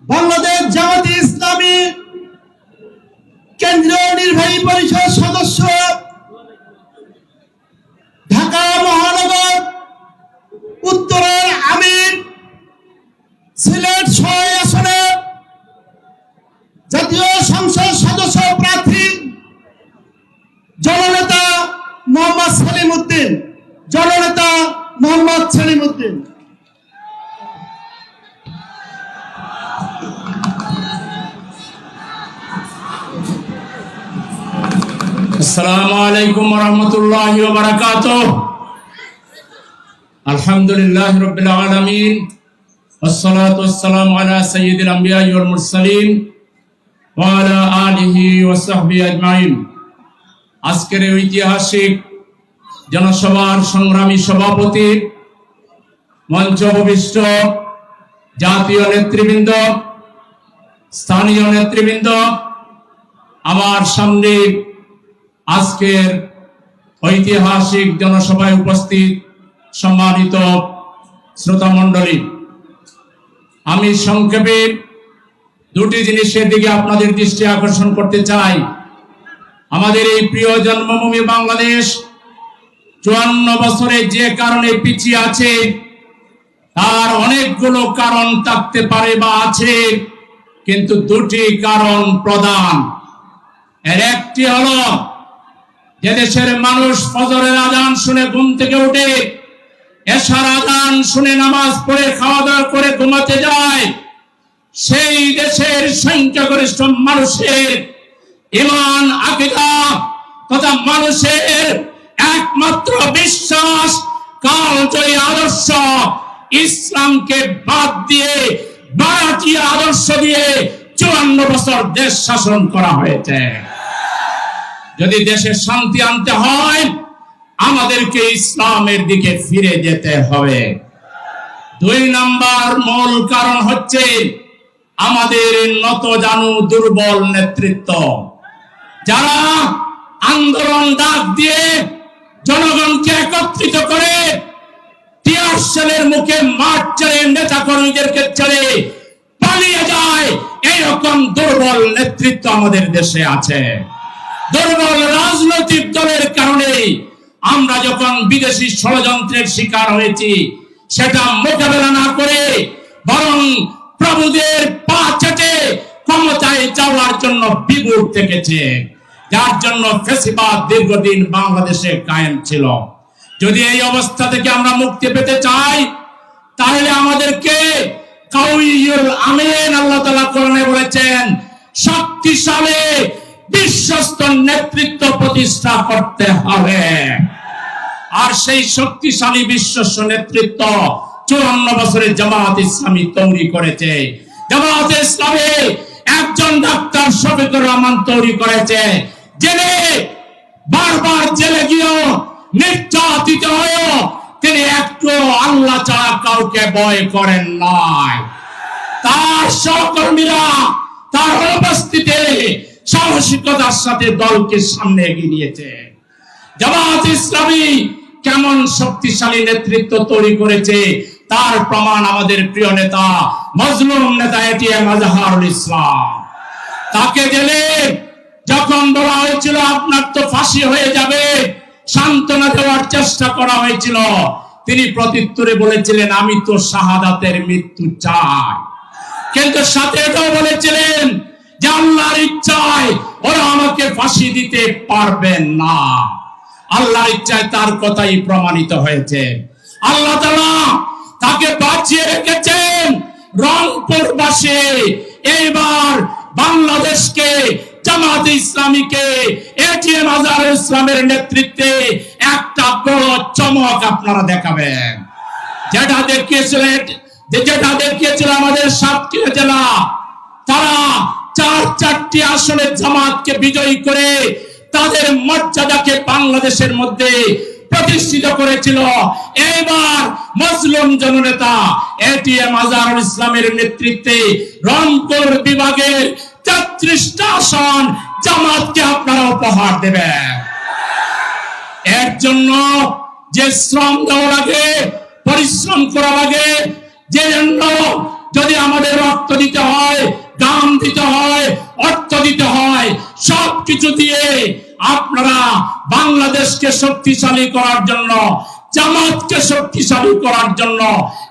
বাংলাদেশ জামাতে ইসলামী কেন্দ্রীয় নির্বাহী পরিষদ সদস্য, ঢাকা মহানগর উত্তরের আমির, সিলেট ৬ আসনে জাতীয় সংসদ সদস্য প্রার্থী জননেতা মোহাম্মদ সেলিম উদ্দিন। জননেতা মোহাম্মদ সেলিম উদ্দিন। আসসালামু আলাইকুম ওয়া রাহমাতুল্লাহি ওয়া বারাকাতুহু। আলহামদুলিল্লাহি রাব্বিল আলামিন ওয়াসসালাতু ওয়াসসালামু আলা সাইয়্যিদিল আমবিয়া ওয়াল মুরসালিন ওয়া আলা আলিহি ওয়া সাহবিহি আজমাইন। আজকের এই ঐতিহাসিক জনসভার সংগ্রামী সভাপতি, মঞ্চ উপবিষ্ট জাতীয় নেতৃবৃন্দ, স্থানীয় নেতৃবৃন্দ, আমার সামনে আজকের ঐতিহাসিক জনসভায় উপস্থিত সম্মানিত শ্রোতা মণ্ডলী, আমি সংক্ষেপে দুটি জিনিসের দিকে আপনাদের দৃষ্টি আকর্ষণ করতে চাই। আমাদের এই প্রিয় জন্মভূমি বাংলাদেশ ৫৪ বছরে যে কারণে পিছিয়ে আছে তার অনেকগুলো কারণ থাকতে পারে বা আছে, কিন্তু দুটি কারণ প্রধান। এর একটি হলো যে দেশের মানুষ ফজরের আজান শুনে ঘুম থেকে উঠে, এশার আজান শুনে নামাজ পড়ে খাওয়া দাওয়া করে ঘুমাতে যায়, সেই দেশের সংখ্যাগরিষ্ঠ মানুষের ঈমান, আকীদা তথা মানুষের একমাত্র বিশ্বাস কালজয়ী আদর্শ ইসলামকে বাদ দিয়ে ভাড়াটিয়া আদর্শ দিয়ে ৫৪ বছর দেশ শাসন করা হয়েছে। যদি দেশে শান্তি আনতে হয় আমাদেরকে ইসলামের দিকে ফিরে যেতে হবে। ২ নম্বর মূল কারণ হচ্ছে আমাদের নতজানু দুর্বল নেতৃত্ব, যারা আন্দোলন ডাক দিয়ে জনগণকে একত্রিত করে টিয়ার সেলের মুখে মাঠ ছেড়ে নেতা কর্মীদেরকে ছেড়ে পালিয়ে যায়। এইরকম দুর্বল নেতৃত্ব আমাদের দেশে আছে। দুর্বল রাজনৈতিক দলের কারণে আমরা যখন বিদেশি ষড়যন্ত্রের শিকার হয়েছি, সেটা মোকাবেলা না করে বরং প্রভুদের পা চেটে ক্ষমতায় যাওয়ার জন্য বিমুখ থেকেছে, যার জন্য ফ্যাসিবাদ দীর্ঘদিন বাংলাদেশে কায়েম ছিল। যদি এই অবস্থা থেকে আমরা মুক্তি পেতে চাই তাহলে আমাদেরকে কাউইয়ুল আমিন, আল্লাহ তাআলা কোরআনে বলেছেন, শক্তিশালী বিশ্বস্ত নেতৃত্ব প্রতিষ্ঠা করতে হবে। আর সেই শক্তিশালী বিশ্বস্ত নেতৃত্ব ৫৪ বছরে জামাত ইসলামী তৈরি করেছে। জামাত ইসলামী একজন ডাক্তার শফিকুর রহমান তৈরি করেছে, জেলে বারবার জেলে গিয়েও নির্যাতিত হয়েও তিনি একটু আল্লাহ ছাড়া কাউকে ভয় করেন নাই। তার সহকর্মীরা তার অনুপস্থিতিতে সাহসিকতার সাথে দলকে সামনে এগিয়ে নিয়েছে। জামাত ইসলামী কেমন শক্তিশালী নেতৃত্ব তৈরি করেছে তার প্রমাণ আমাদের প্রিয় নেতা, মজলুম নেতা এটিএম আজহারুল ইসলাম। তাকে জেলে যখন বলা হয়েছিল আপনার তো ফাঁসি হয়ে যাবে, সান্ত্বনা দেওয়ার চেষ্টা করা হয়েছিল, তিনি প্রত্যুত্তরে বলেছিলেন, আমি তো শাহাদাতের মৃত্যু চাই। কিন্তু সাথে এটাও বলেছিলেন যে আল্লাহর ইচ্ছায় ওরা আমাকে ফাঁসি দিতে পারবেন না। আল্লাহর ইচ্ছায় তার কথাই প্রমাণিত হয়েছে। আল্লাহ তাআলা তাকে বাঁচিয়ে রেখেছেন। রংপুরবাসী এইবার বাংলাদেশকে, জামাত ইসলামীকে, এটিএম আজহারুল ইসলামের নেতৃত্বে একটা বড় চমক আপনারা দেখাবেন। যেটা দেখিয়েছিল আমাদের সাতক্ষীরা জেলা, তারা ৪টি আসনে জামাতকে বিজয়ী করে তাদের মর্যাদাকে বাংলাদেশের মধ্যে প্রতিষ্ঠিত করেছিল। এবার মুসলিম জননেতা এটিএম আজহারুল ইসলামের নেতৃত্বে রংপুর বিভাগের ৩৩টা আসন জামাতকে আপনারা উপহার দেবেন। এর জন্য যে শ্রম দেওয়া লাগে, পরিশ্রম করা লাগে, যে জন্য যদি আমাদের রক্ত দিতে হয়, দিতে হয়, অর্থ দিতে হয়, সবকিছু দিয়ে আপনারা বাংলাদেশকে শক্তিশালী করার জন্য, জামাতকে শক্তিশালী করার জন্য,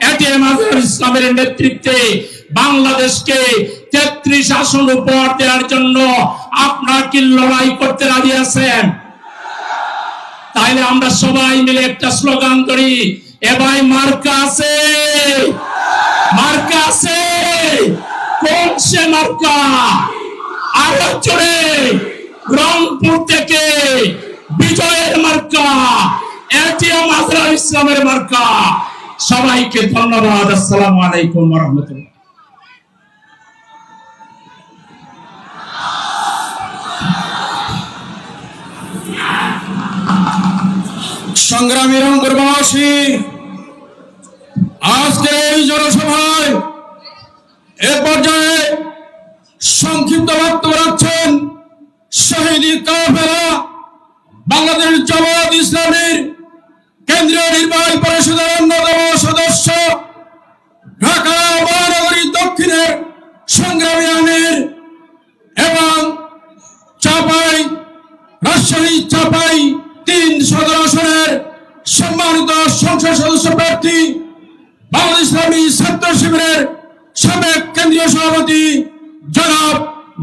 এটিএম আজহার ইসলামের নেতৃত্বে বাংলাদেশকে 33 আসন উপহার দেওয়ার জন্য আপনারা কি লড়াই করতে রাজি আছেন? তাইলে আমরা সবাই মিলে একটা স্লোগান করি, এ ভাই মার্কা আছে, মার্কা আছে, কোন সে মার্কা? আরো জোরে, রংপুর থেকে বিজয়ের মার্কা, এটিএম আজহার ইসলামের মার্কা। সবাইকে ধন্যবাদ। আসসালামু আলাইকুম ওয়া রাহমাতুল্লাহ। সংগ্রামী রংপুরবাসী, আজকের এই জনসভায় এ পর্যায়ে সংক্ষিপ্ত বক্তব্য রাখছেন শহীদ কাফেলা বাংলাদেশ জামাত ইসলামীর কেন্দ্রীয় নির্বাহী পরিষদের অন্যতম সদস্য, ঢাকা মহানগরী দক্ষিণের সংগ্রামী আমির এবং রাজশাহী চাপাই 3 সদর আসনের সম্মানিত সংসদ সদস্য প্রার্থী, বাংলাদেশ ইসলামী ছাত্র শিবিরের সাবেক কেন্দ্রীয় সভাপতি জনাব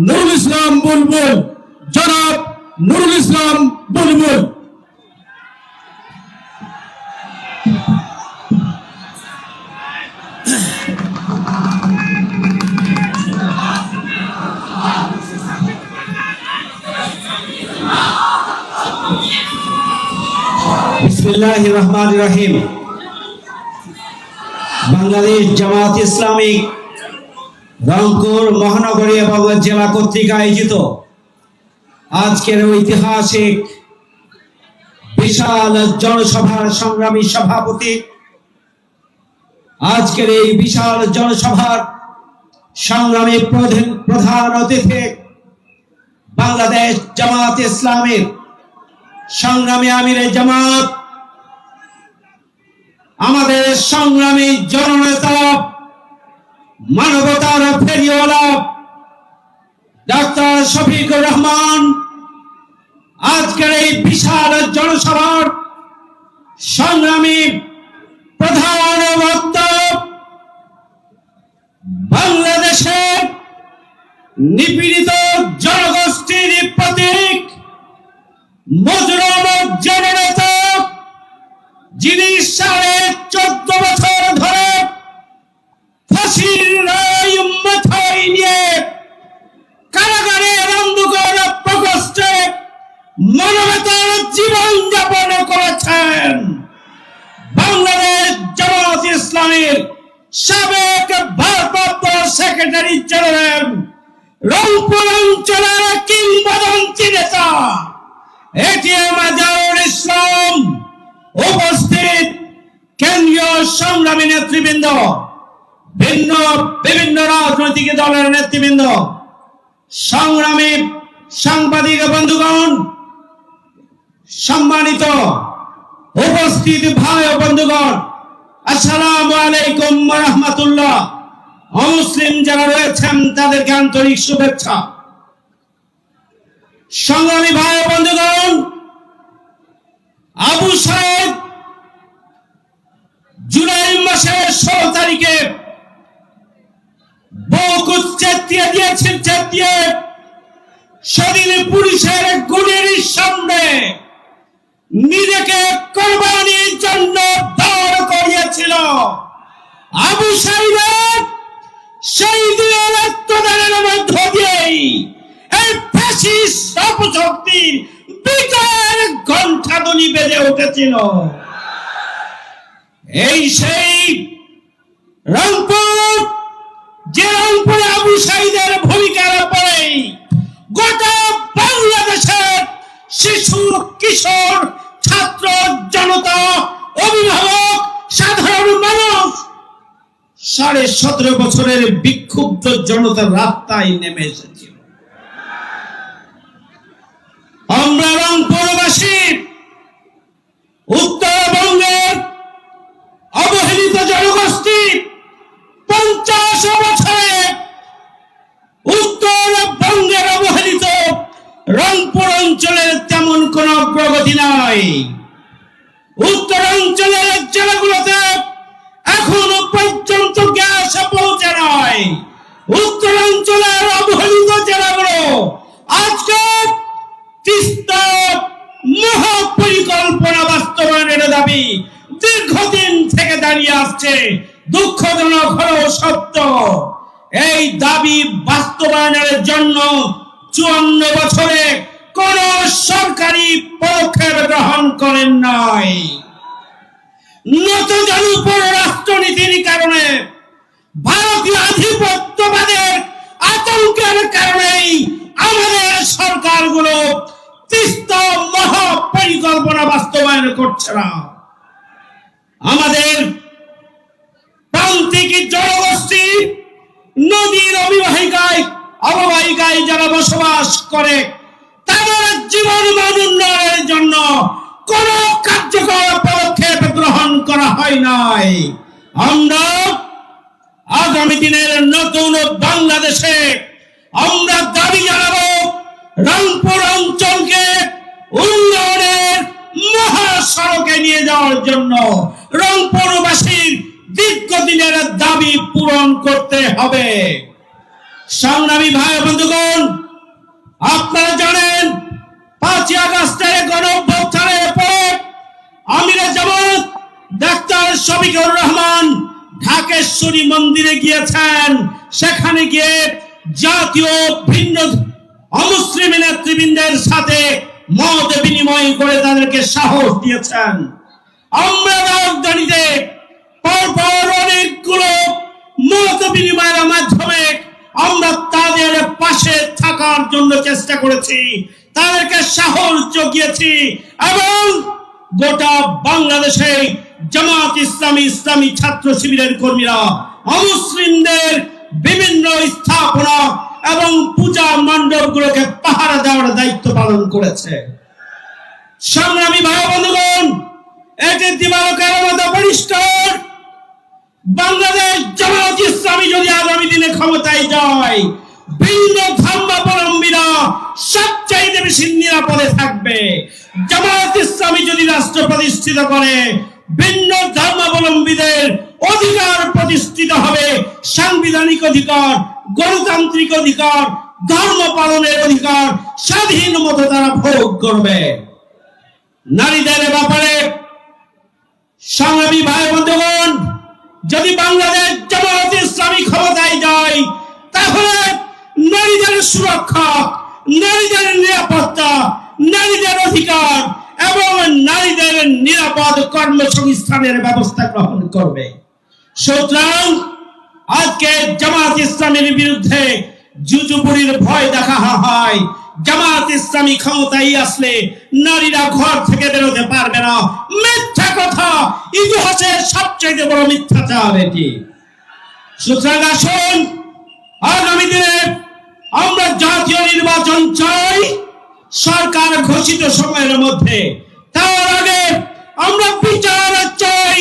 নুরুল ইসলাম বুলবুল। জনাব নুরুল ইসলাম বুলবুল। বিসমিল্লাহির রহমানির রহিম। বাংলাদেশ জামাত ইসলামী রংপুর মহানগরী এবং জেলা কর্তৃক আয়োজিত আজকের ঐতিহাসিক বিশাল জনসভার সংগ্রামী সভাপতি, আজকের এই বিশাল জনসভার সংগ্রামী প্রধান অতিথি, বাংলাদেশ জামাত ইসলামীর সংগ্রামী আমিরে জামাত, আমাদের সংগ্রামী জননেতা, মানবতার ফেরিওয়ালা ডাক্তার শফিকুর রহমান, আজকের এই বিশাল জনসভার সংগ্রামী প্রধান বক্তা, বাংলাদেশের নিপীড়িত জনগোষ্ঠীর প্রতীক, মজলুম জননেতা, যিনি 14.5 বছর ধরে ফাঁসির রায় মাথায় নিয়ে কারাগারের অন্ধকার প্রকোষ্ঠে মানবতার জীবন যাপন করেছেন, বাংলাদেশ জামাত ইসলামীর সাবেক ভারপ্রাপ্ত সেক্রেটারি জেনারেল, রংপুর অঞ্চলের কিংবদন্তি নেতা এটিএম আজহারুল ইসলাম, উপস্থিত কেন্দ্রীয় সংগ্রামী নেতৃবৃন্দ, বিভিন্ন রাজনৈতিক দলের নেতৃবৃন্দ, সংগ্রামী সাংবাদিক বন্ধুগণ, সম্মানিত উপস্থিত ভাই ও বন্ধুগণ, আসসালামু আলাইকুম ওয়া রাহমাতুল্লাহ। অমুসলিম যারা রয়েছেন তাদেরকে আন্তরিক শুভেচ্ছা। সংগ্রামী ভাই ও বন্ধুগণ, আবু সাইদ জুলাই মাসের 16 তারিখে বুক চেতিয়ে দিয়েছেন, চেতিয়ে সেদিন পুলিশের গুলির সামনে নিজেকে কোরবানির জন্য দাঁড় করিয়েছিল। আবু সাইদের সেই দিনের রক্তদানের মধ্য দিয়েই এই ফ্যাসিস্ট অপশক্তির বিজয়ের ঘণ্টাধ্বনি বেজে উঠেছিল। এই সেই রংপুর, যে রংপুরে আবু সাইদের ভূমিকার পরেই গোটা বাংলাদেশের শিশু, কিশোর, ছাত্র জনতা, অভিভাবক, সাধারণ মানুষ 17.5 বছরের বিক্ষুব্ধ জনতার রাস্তায় নেমে এসেছিল। আমরা রংপুরবাসী উত্তরবঙ্গের অবহেলিত জনগোষ্ঠী 50 বছরে প্রগতি নয়। উত্তরাঞ্চলের জেলাগুলোতে এখনো পর্যন্ত গ্যাস পৌঁছে নাই। উত্তরাঞ্চলের অবহেলিত জেলাগুলো আজকে তিস্তা মহাপরিকল্পনা বাস্তবায়নের দাবি দীর্ঘদিন থেকে দাঁড়িয়ে আসছে। দুঃখজনক হলেও সত্য, এই দাবি বাস্তবায়নের জন্য 54 বছরে কোন সরকারি পদক্ষেপ গ্রহণ করেন নাই। নতজানু পররাষ্ট্রনীতির কারণে, ভারতীয় আধিপত্যবাদের আতঙ্কের কারণেই আমাদের সরকারগুলো তিস্তা মহাপরিকল্পনা বাস্তবায়ন করছে না। আমাদের প্রান্তিক জনগোষ্ঠী নদীর অববাহিকায় যারা বসবাস করে, তাদের জীবন মান উন্নয়নের জন্য কোন কার্যকর পদক্ষেপ গ্রহণ করা হয় নাই। আমরা আগামী দিনের নতুন বাংলাদেশে আমরা দাবি জানাবো, রংপুর অঞ্চলকে উন্নয়নের মহাসড়কে নিয়ে যাওয়ার জন্য রংপুরবাসীর দীর্ঘদিনের দাবি পূরণ করতে হবে। সংগ্রামী ভাই বন্ধুগণ, আপনারা জানেন 5ই আগস্টের গণঅভ্যুত্থানের পর আমিরে জামাত ডাক্তার শফিকুর রহমান ঢাকেশ্বরী মন্দিরে গিয়েছেন। সেখানে গিয়ে জাতীয় ভিন্ন অমুসলিম নেতৃবৃন্দের সাথে মত বিনিময় করে তাদেরকে সাহস দিয়েছেন। আমরা রাজধানীতে পরপর অনেকগুলো মত বিনিময়ের মাধ্যমে আমরা তাদের পাশে থাকার জন্য চেষ্টা করেছি, তাদেরকে সাহস জুগিয়েছি এবং গোটা বাংলাদেশে জামাত ইসলামী, ইসলামী ছাত্র শিবিরের কর্মীরা অমুসলিমদের বিভিন্ন স্থাপনা এবং পূজা মণ্ডপগুলোকে পাহারা দেওয়ার দায়িত্ব পালন করেছে। সংগ্রামী ভাই বন্ধুগণ, এটি দিবালোকের মতো পরিষ্কার, বাংলাদেশ জামাত ইসলামী যদি আগামী দিনে ক্ষমতায় যায়, ভিন্ন ধর্মাবলম্বীরা সবচাইতে বেশি নিরাপদে থাকবে। জামাত ইসলামী যদি রাষ্ট্র প্রতিষ্ঠিত করে, ভিন্ন ধর্মাবলম্বীদের অধিকার প্রতিষ্ঠিত হবে, সাংবিধানিক অধিকার, গণতান্ত্রিক অধিকার, ধর্ম পালনের অধিকার স্বাধীন মতো তারা ভোগ করবে। নারীদের ব্যাপারে সংগ্রামী ভাই বন্ধুগণ, যদি বাংলাদেশ জামাত ইসলামী ক্ষমতায় যায়, তাহলে নারীদের সুরক্ষা, নারীদের নিরাপত্তা, নারীদের অধিকার এবং নারীদের নিরাপদ কর্মসংস্থানের ব্যবস্থা গ্রহণ করবে। সুতরাং আজকে জামাত ইসলামের বিরুদ্ধে জুজুবুরির ভয় দেখা হয়। জামাত ইসলামী ক্ষমতায় আসলে নারীরা ঘর থেকে বেরোতে পারবে না, মিথ্যা কথা, ইতিহাসের সবচেয়ে বড় মিথ্যাচার এটি। সুতরাং আসুন, আগামী দিনে আমরা জাতীয় নির্বাচন চাই সরকার ঘোষিত সময়ের মধ্যে। তার আগে আমরা বিচার চাই,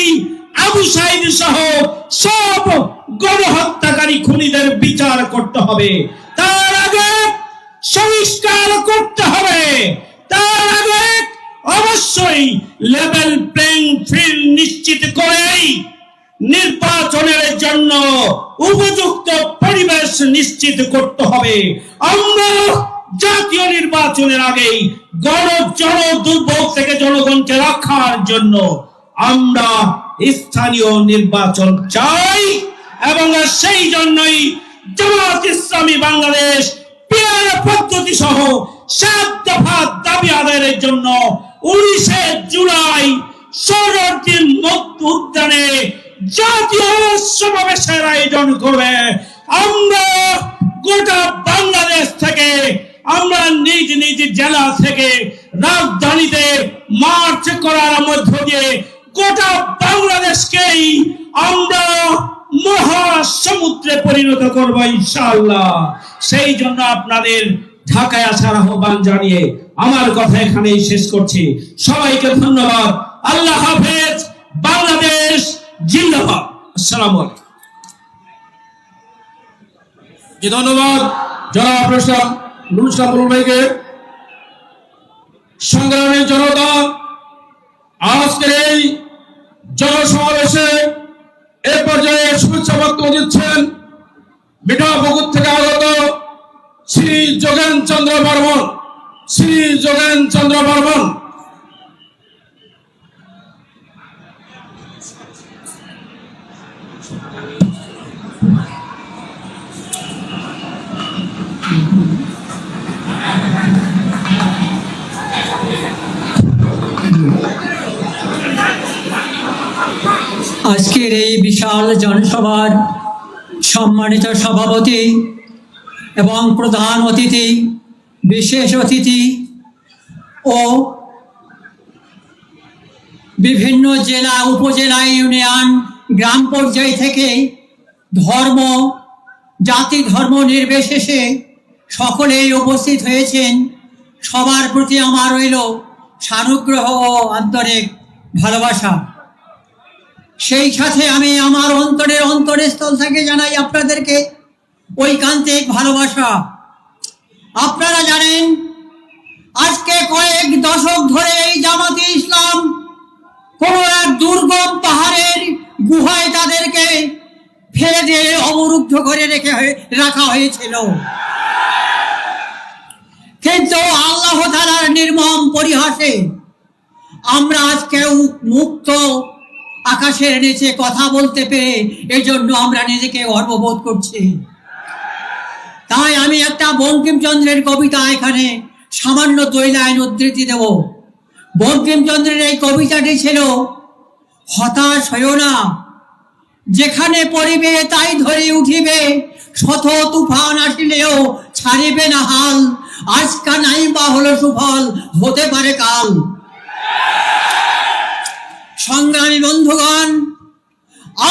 আবু সাঈদ সহ সব গণহত্যাকারী খুনিদের বিচার করতে হবে। তার আগে সংস্কার করতে হবে। তার আগে অবশ্যই লেভেল প্লেইং ফিল্ড নিশ্চিত করেই নির্বাচনের জন্য উপযুক্ত পরিবেশ নিশ্চিত করতে হবে। আমরা জাতীয় নির্বাচনের আগেই দুর্ভোগ থেকে জনগণকে রক্ষার জন্য আমরা স্থানীয় নির্বাচন চাই এবং সেই জন্যই জামাত ইসলামী বাংলাদেশ পিয়ার পদ্ধতি সহ 7 দফা দাবি আদায়ের জন্য 19 জুলাই শরীয়তপুর মুক্ত উদ্যানে জাতীয় সমাবেশের আয়োজন করবে। আমরা গোটা বাংলাদেশ থেকে, আমরা নিজ নিজ জেলা থেকে রাজধানীতে মার্চ করার মধ্য দিয়ে গোটা বাংলাদেশকেই আমরা মহাসমুদ্রে পরিণত করব ইনশাআল্লাহ। সেই জন্য আপনাদের ঢাকায় আসার আহ্বান জানিয়ে আমার কথা এখানেই শেষ করছি। সবাইকে ধন্যবাদ। আল্লাহ হাফেজ। বাংলাদেশ জিন্দাবাদ। আসসালামু আলাইকুম। ধন্যবাদ জনাব নুরুল ইসলাম ভাইকে। সংগ্রামী জনতা, আজকের এই জনসমাবেশে এ পর্যায়ে শুভেচ্ছা বক্তব্য দিচ্ছেন মিঠাপুকুর থেকে আগত শ্রী যোগেন চন্দ্র বর্মন। শ্রী যোগেন চন্দ্র বর্মন। আজকের এই বিশাল জনসভার সম্মানিত সভাপতি এবং প্রধান অতিথি, বিশেষ অতিথি ও বিভিন্ন জেলা, উপজেলা, ইউনিয়ন, গ্রাম পর্যায় থেকে ধর্ম, জাতি, ধর্ম নির্বিশেষে সকলেই উপস্থিত হয়েছেন। সবার প্রতি আমার রইল সানুগ্রহ ও আন্তরিক ভালোবাসা। সেই সাথে আমি আমার অন্তরস্থল থেকে জানাই আপনাদেরকে ঐকান্তিক ভালোবাসা। আপনারা জানেন আজকে কয়েক দশক ধরে এই জামাতে ইসলাম কোন এক দুর্গম পাহাড়ের গুহায় তাদেরকে ফেলে দিয়ে অবরুদ্ধ করে রাখা হয়েছিল, কিন্তু আল্লাহ তাআলার নির্মম পরিহাসে আমরা আজকে মুক্ত আকাশের নিচে কথা বলতে পেরে এজন্য আমরা নিজেকে গর্ববোধ করছি। তাই আমি একটা বঙ্কিমচন্দ্রের কবিতা এখানে সামান্য 2 লাইন উদ্ধৃতি দেব। বঙ্কিমচন্দ্রের এই কবিতাটি ছিল, হতাশ হইও না, যেখানে পড়িবে তাই ধরে উঠিবে, শত তুফান আসিলেও ছাড়িবে না হাল, আজকা নাই বা হলো সুফল, হতে পারে কাল। সংগ্রামী বন্ধুগণ,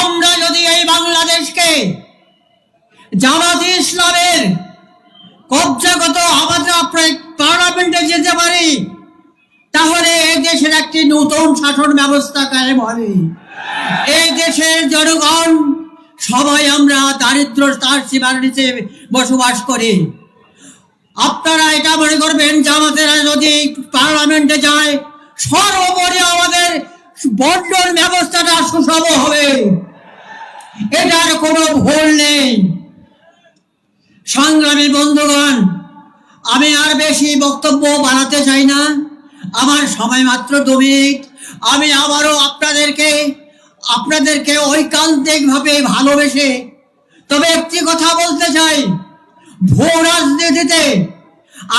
আমরা যদি এই বাংলাদেশকে জামাতে ইসলামের কবজাগত আমাদের পার্লামেন্টে যেতে পারি, তাহলে এই দেশের একটি নতুন শাসন ব্যবস্থা কায়েম হবে। এই দেশের জনগণ সবাই আমরা দারিদ্রতার সীমার নিচে বসবাস করি। আপনারা এটা মনে করবেন জামাতেরা যদি পার্লামেন্টে যায়, সর্বোপরি আমাদের বন্টন ব্যবস্থাটা সুষম হবে, এটার কোনো ভুল নেই। সংগ্রামী বন্ধুগণ, আমি আর বেশি বক্তব্য বাড়াতে চাই না, আমার সময় মাত্র 2 মিনিট। আমি আবারও আপনাদেরকে ঐকান্তিকভাবে ভালোবেসে তবে একটি কথা বলতে চাই, ভূ রাজনীতিতে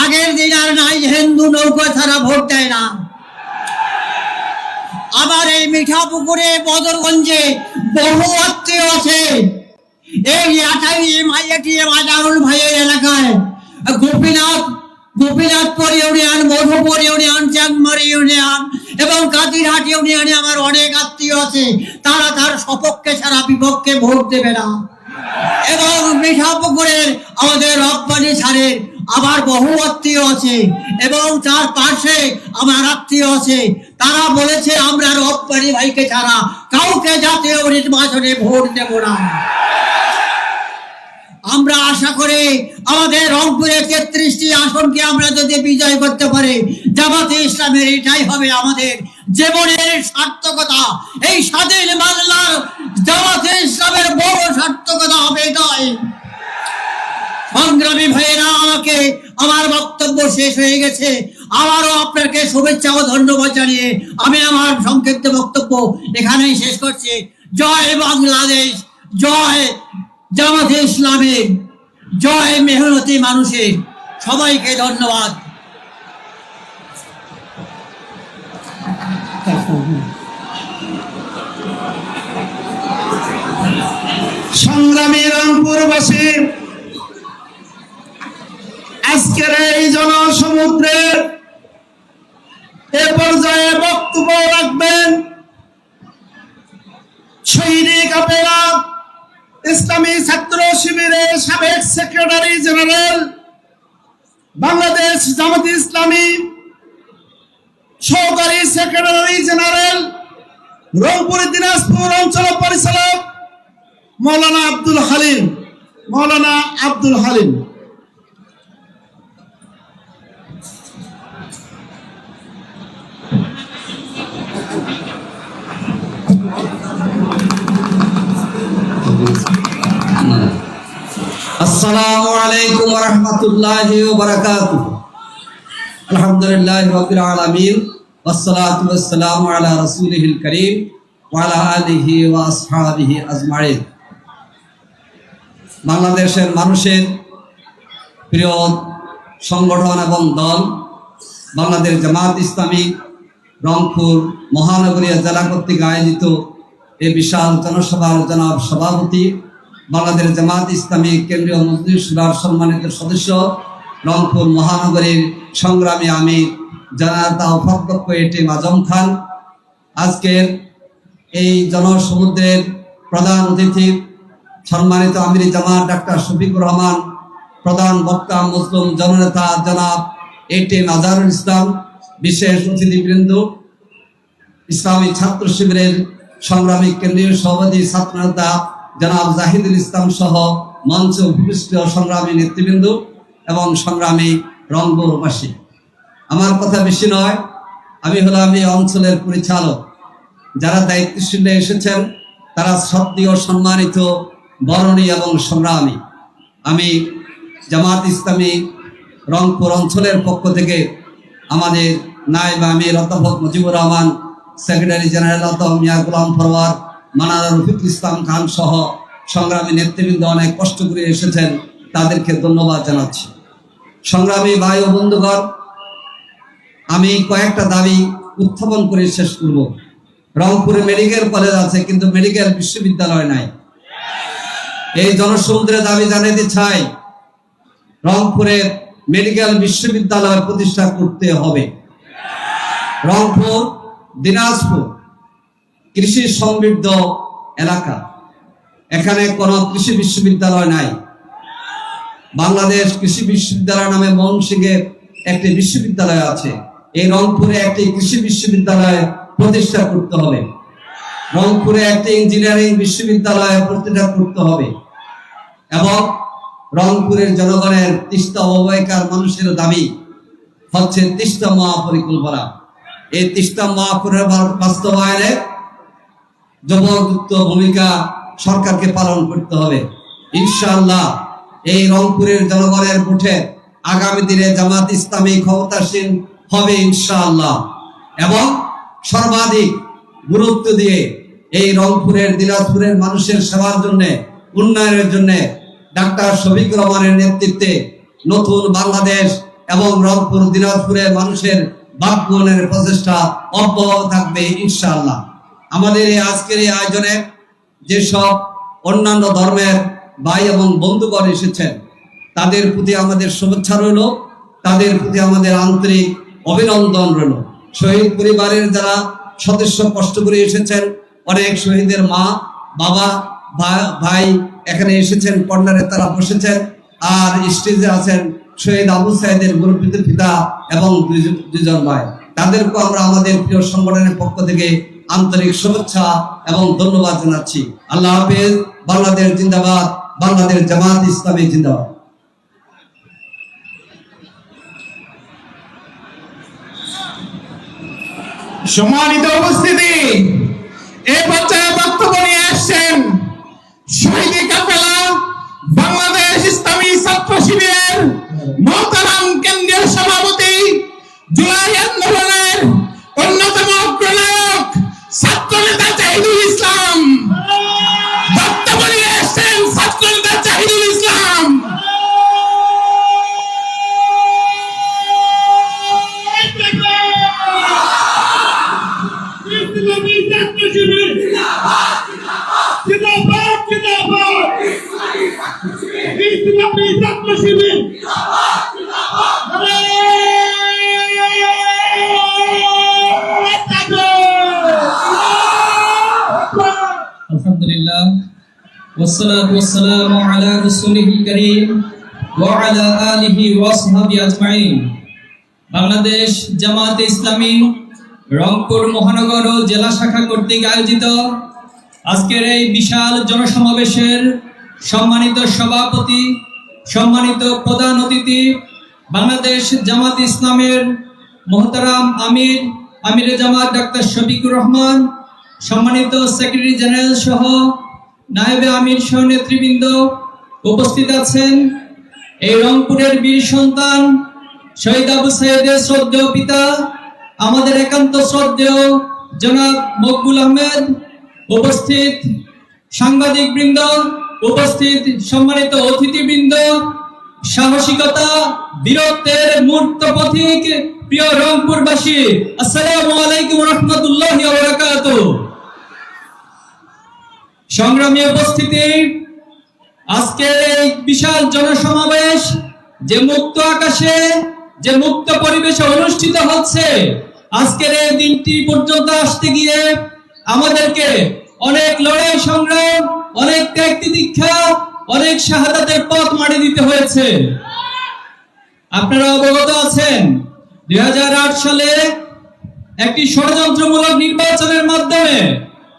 আগের দিন আর নাই, হিন্দু নৌকা ছাড়া ভোট দেয় না। আমার এই মিঠাপুকুরে, বদরগঞ্জে বহু আত্মীয় আছে। এই আজারুল ভাইয়ের এলাকায় গোপীনাথপুর ইউনিয়ন, মধুপুর ইউনিয়ন, চাঁদমারি ইউনিয়ন এবং কাদিরহাট ইউনিয়নে আমার অনেক আত্মীয় আছে। তারা তার সপক্ষে ছাড়া বিপক্ষে ভোট দেবে না। এবং মিঠাপুকুরের আমাদের রব্বানি স্যারের আবার বহু আত্মীয় আছে এবং তার পাশে আমার আত্মীয় আছে। তারা বলেছে আমরা রব্বানি ভাইকে ছাড়া কাউকে জাতীয় নির্বাচনে ভোট দেব না। আমরা আশা করি আমাদের রংপুরে 33টি আসনকে আমরা যদি বিজয় করতে পারি, জামাতে ইসলামের এটাই হবে আমাদের জীবনের সার্থকতা। এই স্বাধীন বাংলার জামাতে ইসলামের বড় সার্থকতা হবে এটাই। সংগ্রামী ভাইয়েরা, আমার বক্তব্য শেষ হয়ে গেছে। আবারও আপনাকে শুভেচ্ছা ও ধন্যবাদ জানিয়ে আমি আমার সংক্ষিপ্ত বক্তব্য এখানেই শেষ করছি। জয় বাংলাদেশ, জয় জামাতে ইসলামের, জয় মেহনতি মানুষের। সবাইকে ধন্যবাদ। সংগ্রামী রংপুরবাসী, আজকের এই জনসমুদ্রের এ পর্যায়ে বক্তব্য রাখবেন শহীদ কাফেলা ইসলামী ছাত্র শিবিরের সাবেক সেক্রেটারি জেনারেল, বাংলাদেশ জামাতে ইসলামী সহকারী সেক্রেটারি জেনারেল, রংপুর দিনাজপুর অঞ্চল পরিচালক মৌলানা আব্দুল হালিম। আসসালামু আলাইকুম ওয়া রাহমাতুল্লাহি ওয়া বারাকাতুহু। আলহামদুলিল্লাহি রাব্বিল আলামিন ওয়াসসালাতু ওয়াসসালামু আলা রাসূলিহিল কারীম ওয়া আলা আলিহি ওয়া আসহাবিহি আজমাইন। বাংলাদেশের মানুষের প্রিয় সংগঠন এবং দল বাংলাদেশ জামাত ইসলামী রংপুর মহানগরীয় জেলা কর্তৃক আয়োজিত এই বিশাল জনসভার জনাব সভাপতি, বাংলাদেশ জামাত ইসলামী কেন্দ্রীয় মজলিস শুরার সম্মানিত সদস্য, রংপুর মহানগরীর সংগ্রামী আমির জনতা উপাধ্যক্ষ এটিএম আজম খান, আজকের এই জনসমুদ্রের প্রধান অতিথি সম্মানিত আমির জামাত ডাক্তার শফিকুর রহমান, প্রধান বক্তা মুসলিম জননেতা জনাব এটিএম আজহারুল ইসলাম, বিশেষ অতিথিবৃন্দ, ইসলামী ছাত্র শিবিরের সংগ্রামী কেন্দ্রীয় সভাপতি ছাত্রনেতা জনাব জাহিদুল ইসলাম সহ মঞ্চ উপবিষ্ট সংগ্রামী নেতৃবৃন্দ এবং সংগ্রামী রংপুরবাসী। আমার কথা বেশি নয়, আমি হলাম এই অঞ্চলের পরিচালক। যারা দায়িত্বশীল এসেছেন তারা শ্রদ্ধেয় সম্মানিত বরণী এবং সংগ্রামী। আমি জামাত ইসলামী রংপুর অঞ্চলের পক্ষ থেকে আমাদের নায়েব আমির অধ্যাপক মুজিবুর রহমান, সেক্রেটারি জেনারেল অধ্যাপক মিয়া গোলাম ফরওয়ার, মানারা রফিকুল ইসলাম খান সহ সংগ্রামী নেতৃবৃন্দ অনেক কষ্ট করে এসেছেন, তাদেরকে ধন্যবাদ জানাচ্ছি। সংগ্রামী ভাই ও বন্ধুগণ, আমি কয়েকটা দাবি উত্থাপন করে শেষ করব। রংপুরে মেডিকেল কলেজ আছে কিন্তু মেডিকেল বিশ্ববিদ্যালয় নাই। এই জনসমুদ্রের দাবি জানাতে চাই, রংপুরে মেডিকেল বিশ্ববিদ্যালয় প্রতিষ্ঠা করতে হবে। রংপুর দিনাজপুর কৃষি সমৃদ্ধ এলাকা, এখানে কোনো কৃষি বিশ্ববিদ্যালয় নাই। বাংলাদেশ কৃষি বিশ্ববিদ্যালয় নামে ময়মনসিংহে একটি বিশ্ববিদ্যালয় আছে। এই রংপুরে একটি কৃষি বিশ্ববিদ্যালয় প্রতিষ্ঠা করতে হবে। রংপুরে একটি ইঞ্জিনিয়ারিং বিশ্ববিদ্যালয় প্রতিষ্ঠা করতে হবে এবং রংপুরের জনগণের তিস্তা অববাহিকার মানুষের দাবি হচ্ছে তিস্তা মহাপরিকল্পনা। এই তিস্তা মহাপরিকল্পনা বাস্তবায়নে জবরদস্ত ভূমিকা সরকারকে পালন করতে হবে। ইনশাআল্লাহ এই রংপুরের জনগণের ভোটে আগামী দিনে জামাত ইসলামী ক্ষমতাসীন হবে ইনশাআল্লাহ, এবং সর্বাধিক গুরুত্ব দিয়ে এই রংপুরের দিনাজপুরের মানুষের সেবার জন্য, উন্নয়নের জন্য ডাক্তার শফিকুর রহমানের নেতৃত্বে নতুন বাংলাদেশ এবং রংপুর দিনাজপুরের মানুষের বাকবনের প্রচেষ্টা অব্যাহত থাকবে ইনশাআল্লাহ। আমাদের এই আজকের এই আয়োজনে যেসব অন্যান্য ধর্মের ভাই এবং বন্ধুগণ এসেছেন তাদের প্রতি আমাদের শুভেচ্ছা রইল, তাদের প্রতি আমাদের আন্তরিক অভিনন্দন রইল। শহীদ পরিবারের যারা সদস্য কষ্ট করে এসেছেন, অনেক শহীদের মা বাবা ভাই এখানে এসেছেন, কর্নারে তারা বসেছেন, আর স্টেজে আছেন শহীদ আবু সাইদের গর্বিত পিতা এবং দুজন ভাই। তাদেরকে আমরা আমাদের প্রিয় সংগঠনের পক্ষ থেকে আন্তরিক শুভেচ্ছা এবং ধন্যবাদ জানাচ্ছি। আল্লাহ হাফেজ। বাংলাদেশ জিন্দাবাদ, বাংলাদেশ জামাত ইসলামী জিন্দাবাদ। সম্মানিত উপস্থিতি, এই পর্যায়ে বক্তব্য নিয়ে আসছেন শহীদ কাফেলা বাংলাদেশ ইসলামী ছাত্র শিবিরের মোহতারাম কেন্দ্রীয় সভাপতি, জুলাই আন্দোলনের অন্যতম অগ্রনায়ক ছাত্রনেতা জাহিদুল ইসলাম। বক্তব্য নিয়ে আসছেন ছাত্রনেতা জাহিদুল ইসলাম। আলহামদুলিল্লাহ, ওয়াসসালাতু ওয়াসসালামু আলা রাসূলিল কারীম ওয়া আলা আলিহি ওয়া আসহাবিহি আজমাইন। বাংলাদেশ জামাত ইসলামী রংপুর মহানগর ও জেলা শাখা কর্তৃক আয়োজিত আজকের এই বিশাল জনসমাবেশের সম্মানিত সভাপতি, সম্মানিত প্রধান অতিথি, বাংলাদেশ জামাত ইসলামের মোহতারাম আমির জামাত ডাক্তার শফিকুর রহমান, সম্মানিত সেক্রেটারি জেনারেল সহ নায়েবে আমির সহ নেতৃবৃন্দ, উপস্থিত আছেন এই রংপুরের বীর সন্তান শহীদ আবু সাইদের শ্রদ্ধেয় পিতা, আমাদের একান্ত শ্রদ্ধেয় জনাব মকবুল আহমেদ, উপস্থিত সাংবাদিক বৃন্দ, উপস্থিত সম্মানিত অতিথিবৃন্দ, সাহসিকতা বীরত্বের মূর্ত পথিক প্রিয় রংপুরবাসী, আসসালামু আলাইকুম ওয়া রাহমাতুল্লাহি ওয়া বারাকাতুহু। সংগ্রামী উপস্থিতি, আজকের এই বিশাল জনসমাবেশ যে মুক্ত আকাশে, যে মুক্ত পরিবেশে অনুষ্ঠিত হচ্ছে, আজকের এই দিনটি পর্যন্ত আসতে গিয়ে আমাদেরকে অনেক লড়াই সংগ্রাম, অনেক ত্যাগ তিতিক্ষা, অনেক শাহাদাতের পথ মাড়ি দিতে হয়েছে। আপনারা অবগত আছেন 2008 সালে একটি ষড়যন্ত্রমূলক নির্বাচনের মাধ্যমে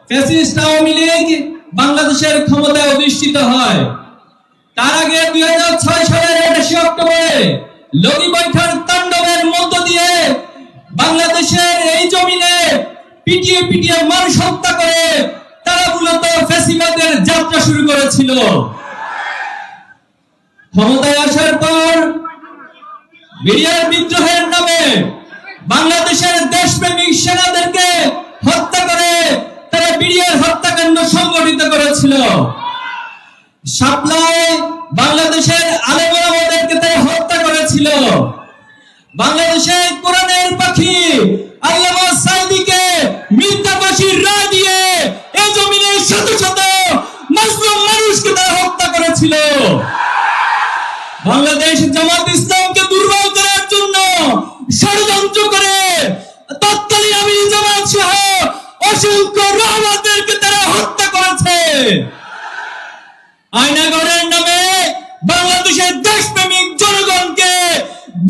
ফ্যাসিস্ট আওয়ামী লীগ বাংলাদেশের ক্ষমতায় অধিষ্ঠিত হয়। তার আগে 2006 সালের 28 অক্টোবরে লগি বৈঠার তাণ্ডবের মধ্য দিয়ে বাংলাদেশের এই জমিনে পিটিয়ে পিটিয়ে মানুষ হত্যা করে তারা মূলত ফ্যাসিবাদের যাত্রা শুরু করেছিল। ক্ষমতায় আসার পর বিডিআর বিদ্রোহের নামে বাংলাদেশের দেশপ্রেমিক সেনাদেরকে হত্যা করে তারা বিডিআর হত্যাকাণ্ড সংগঠিত করেছিল। শাপলায় বাংলাদেশের আলেম ওলামাদেরকে তারা হত্যা করেছিল। বাংলাদেশের কোরআনের পাখি আল্লামা সাঈদীকে মিথ্যা ফাঁসির রায় দিয়ে এই জমিনের শত শত মুসলিম মানুষকে তারা হত্যা করেছিল। বাংলাদেশ জামাত ইসলামকে দুর্বল করার জন্য ষড়যন্ত্র করে তৎকালীন আমির জামাত সহ অসংখ্য রহমতদেরকে তারা হত্যা করেছে। আয়নাগরের নামে বাংলাদেশের দেশপ্রেমিক জনগণকে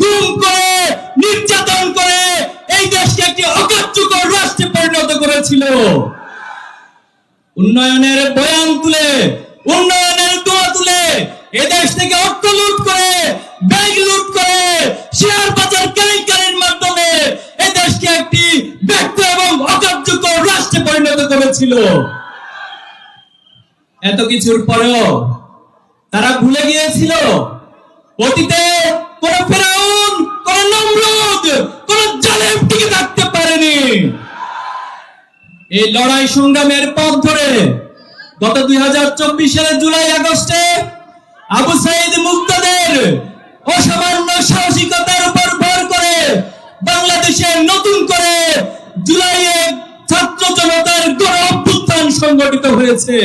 গুম করে নির্যাতন করে এই দেশকে একটি অকার্যকর রাষ্ট্রে পরিণত করেছিল। উন্নয়নের বয়ান তুলে, উন্নয়নের দোয়া তুলে এদেশ থেকে অর্থ লুট করে, ব্যাংক লুট করে, শেয়ার বাজার কেলেঙ্কারির মাধ্যমে এদেশকে একটি ব্যর্থ এবং অকার্যকর রাষ্ট্রে পরিণত করেছিল। এত কিছুর পরেও তারা ভুলে গিয়েছিল অতীতে কোন ফেরাউন, কোন নমরুদ, কোন জালেম টিকে থাকতে পারেনি। এই লড়াই সংগ্রামের পথ ধরে গত 2024 সালের জুলাই আগস্টে আবু সাঈদ মুক্তাদের অসামান্য সাহসিকতার উপর ভর করে বাংলাদেশে নতুন করে জুলাইয়ে ছাত্র জনতার গণ অভ্যুত্থান সংগঠিত হয়েছে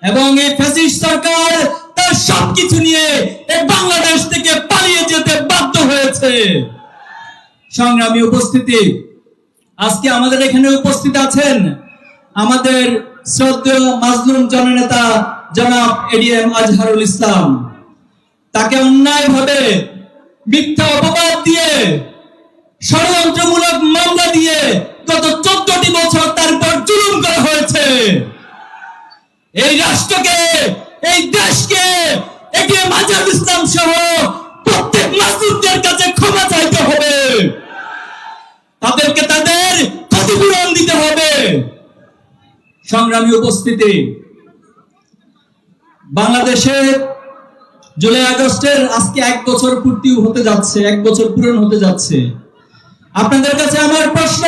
এবং এই ফ্যাসিস্ট সরকার তার সবকিছু নিয়ে এই বাংলাদেশ থেকে পালিয়ে যেতে বাধ্য হয়েছে। সংগ্রামী উপস্থিতি, আজকে আমাদের এখানে উপস্থিত আছেন আমাদের শ্রদ্ধেয় মাজলুম জননেতা জনাব এডিএম আজহারুল ইসলাম। তাকে অন্যায়ভাবে মিথ্যা অপবাদ দিয়ে, ষড়যন্ত্রমূলক মামলা দিয়ে গত 14টি বছর তার উপর জুলুম করা হয়েছে। এই রাষ্ট্রকে, এই দেশকে এটিএম আজহারুল ইসলাম সহ প্রত্যেক মাজলুমদের কাছে ক্ষমা চাইতে হবে, তাদেরকে তাদের ক্ষতিপূরণ দিতে হবে। সংগ্রামী উপস্থিতি, বাংলাদেশে জুলাই আগস্টের আজকে 1 বছর পূর্তি হতে যাচ্ছে, 1 বছর পূরণ হতে যাচ্ছে। আপনাদের কাছে আমার প্রশ্ন,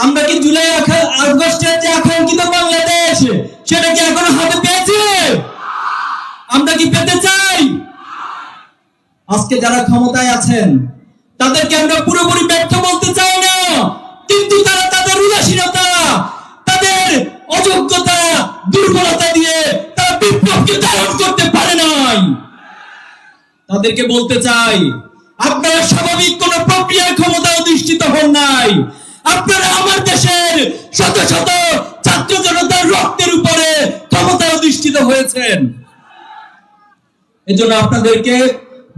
আমরা কি জুলাই আগস্টের যে আকাঙ্ক্ষিত বাংলাদেশ সেটা কি এখনো হাতে পেয়েছি? আমরা কি পেতে চাই? আজকে যারা ক্ষমতায় আছেন তাদেরকে আমরা পুরোপুরি ব্যর্থ বলতে চাই না, কিন্তু তারা তাদের উদাসীনতা, তাদের অযোগ্যতা, দুর্বলতা দিয়ে তারা বিপ্লবকে ধারণ করতে পারে নাই। তাদেরকে বলতে চাই, আপনারা স্বাভাবিক কোন প্রক্রিয়ার ক্ষমতা অধিষ্ঠিত হন নাই। আপনারা আমার দেশের শত শত ছাত্র জনতার রক্তের উপরে ক্ষমতা অধিষ্ঠিত হয়েছেন। এজন্য আপনাদেরকে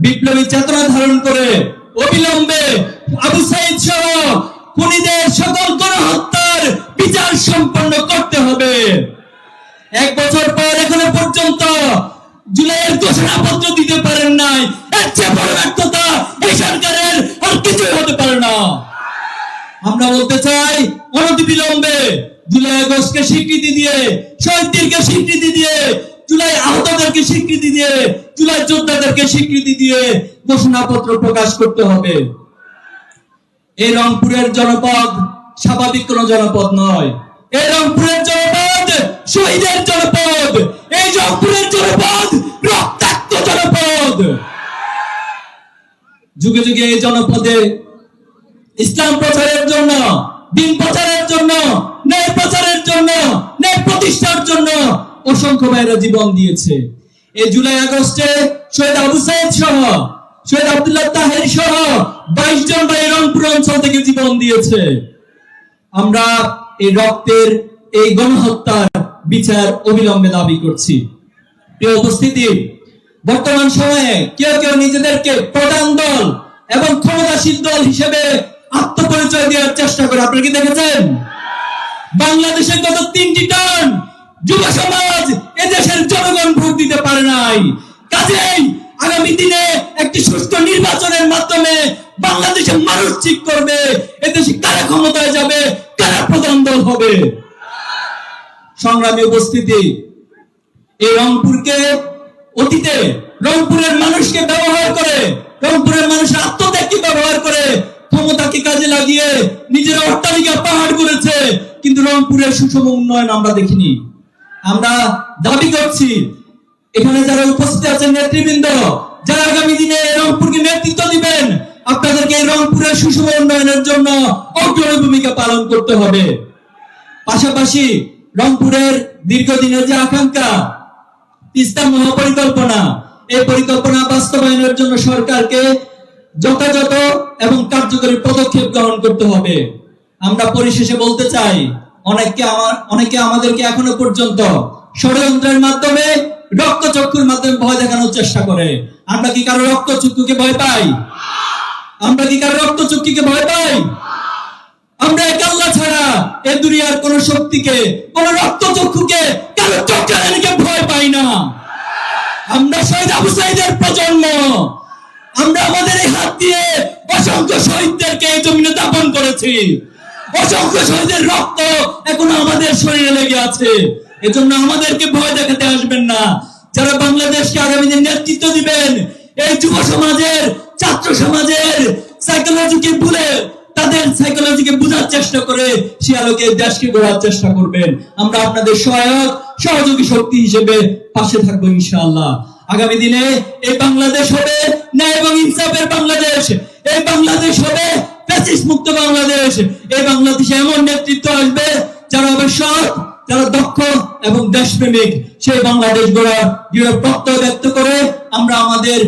বিপ্লবী চেতনা ধারণ করে অবিলম্বে আবু সাঈদ সহ খুনিদের সকল গণহত্যার বিচার সম্পন্ন করতে হবে। 1 বছর পর এখনো পর্যন্ত জুলাইয়ের ঘোষণাপত্র দিতে পারেন নাই, এর চেয়ে বড় ব্যর্থতা এই সরকারের আর কিছুই হতে পারে না। আমরা বলতে চাই, অনতিবিলম্বে জুলাই আগস্টকে স্বীকৃতি দিয়ে, শহীদদেরকে স্বীকৃতি দিয়ে জুলাই আহতদেরকে স্বীকৃতি দিয়ে, জুলাই যোদ্ধাদেরকে স্বীকৃতি দিয়ে ঘোষণাপত্র প্রকাশ করতে হবে। এই রংপুরের জনপদ স্বাভাবিক কোন জনপদ নয়। এই রংপুরের জনপদ শহীদের জনপদ। এই রংপুরের জনপদ রক্তাক্ত জনপদ। যুগে যুগে এই জনপদে ইসলাম প্রচারের জন্য, দিন প্রচারের জন্য, ন্যায় প্রচারের জন্য, ন্যায় প্রতিষ্ঠার জন্য অসংখ্য ভাইরা জীবন দিয়েছে। এই জুলাই আগস্টে শহীদ আবু সাইদ সহ, শহীদ আব্দুল্লাহ তাহের সহ 22 জন ভাই রংপুর অঞ্চল থেকে জীবন দিয়েছে। আমরা এই রক্তের, এই গণহত্যার বিচার অবিলম্বে দাবি করছি। প্রিয় উপস্থিতি, বর্তমান সময়ে কেউ কেউ নিজেদেরকে প্রধান দল এবং ক্ষমতাসীন দল হিসেবে আত্মপরিচয় দেওয়ার চেষ্টা করে। আপনারা কি দেখেছেন? বাংলাদেশের গত 3টি টার্ম যুব সমাজ এদেশের জনগণ ভোট দিতে পারে নাই। কাজেই আগামী দিনে একটি সুষ্ঠু নির্বাচনের মাধ্যমে বাংলাদেশের মানুষ ঠিক করবে এদেশে কারা ক্ষমতায় যাবে, কারা প্রধান দল হবে। সংগ্রামী উপস্থিতি, এই রংপুরকে অতীতে রংপুরের মানুষকে ব্যবহার করে, রংপুরের মানুষের আত্মত্যাগকে ব্যবহার করে ক্ষমতাকে কাজে লাগিয়ে নিজের অট্টালিকা পাহাড় করেছে, কিন্তু রংপুরের সুষম উন্নয়ন আমরা দেখিনি। আমরা দাবি করছি এখানে যারা উপস্থিত আছেন নেতৃবৃন্দ, যারা আগামী দিনে রংপুরকে নেতৃত্ব দিবেন, আপনাদেরকে এই রংপুরের সুষম উন্নয়নের জন্য অগ্রণী ভূমিকা পালন করতে হবে। পাশাপাশি রংপুরের দীর্ঘদিনের যে আকাঙ্ক্ষা তিস্তা মহাপরিকল্পনা, এই পরিকল্পনা বাস্তবায়নের জন্য সরকারকে যথাযথ এবং কার্যকরী পদক্ষেপ গ্রহণ করতে হবে। আমরা পরিশেষে বলতে চাই, অনেকে আমাদেরকে এখনো পর্যন্ত ষড়যন্ত্রের মাধ্যমে, রক্তচক্ষুর মাধ্যমে ভয় দেখানোর চেষ্টা করে। আমরা কি কারো রক্তচক্ষুকে ভয় পাই? আমরা কি কারো রক্তচক্ষুকে ভয় পাই? আমরা এক আল্লাহ ছাড়া এ দুনিয়ার কোন শক্তিকে, কোন রক্তচক্ষুকে, কারো চক্রাকে ভয় পাই না। আমরা শহীদ আবু সাইদের প্রজন্ম। আমরা আমাদের এই হাত দিয়ে অসংখ্য শহীদদেরকে এই জমিনে দাফন করেছি। অসংখ্য শহীদের রক্ত এখনো আমাদের শরীরে লেগে আছে। এজন্য আমাদেরকে ভয় দেখাতে আসবেন না। যারা বাংলাদেশকে আগামী দিন নেতৃত্ব দিবেন, এই যুব সমাজের, ছাত্র সমাজের সাইকোলজিকে ভুলে, তাদের সাইকোলজিকে বোঝার চেষ্টা করে সে আলোকে দেশকে গড়ার চেষ্টা করবেন। আমরা আপনাদের সহায়ক, সহযোগী শক্তি হিসেবে পাশে থাকবো ইনশাআল্লাহ। আগামী দিনে এই বাংলাদেশ হবে ন্যায় এবং ইনসাফের বাংলাদেশ। এই বাংলাদেশ হবে ফ্যাসিস্ট মুক্ত বাংলাদেশ। এই বাংলাদেশে এমন নেতৃত্ব আসবে যারা হবে সৎ, যারা দক্ষ এবং দেশপ্রেমিক। সেই বাংলাদেশ গড়ার দৃঢ় প্রত্যয় ব্যক্ত করে আমরা আমাদের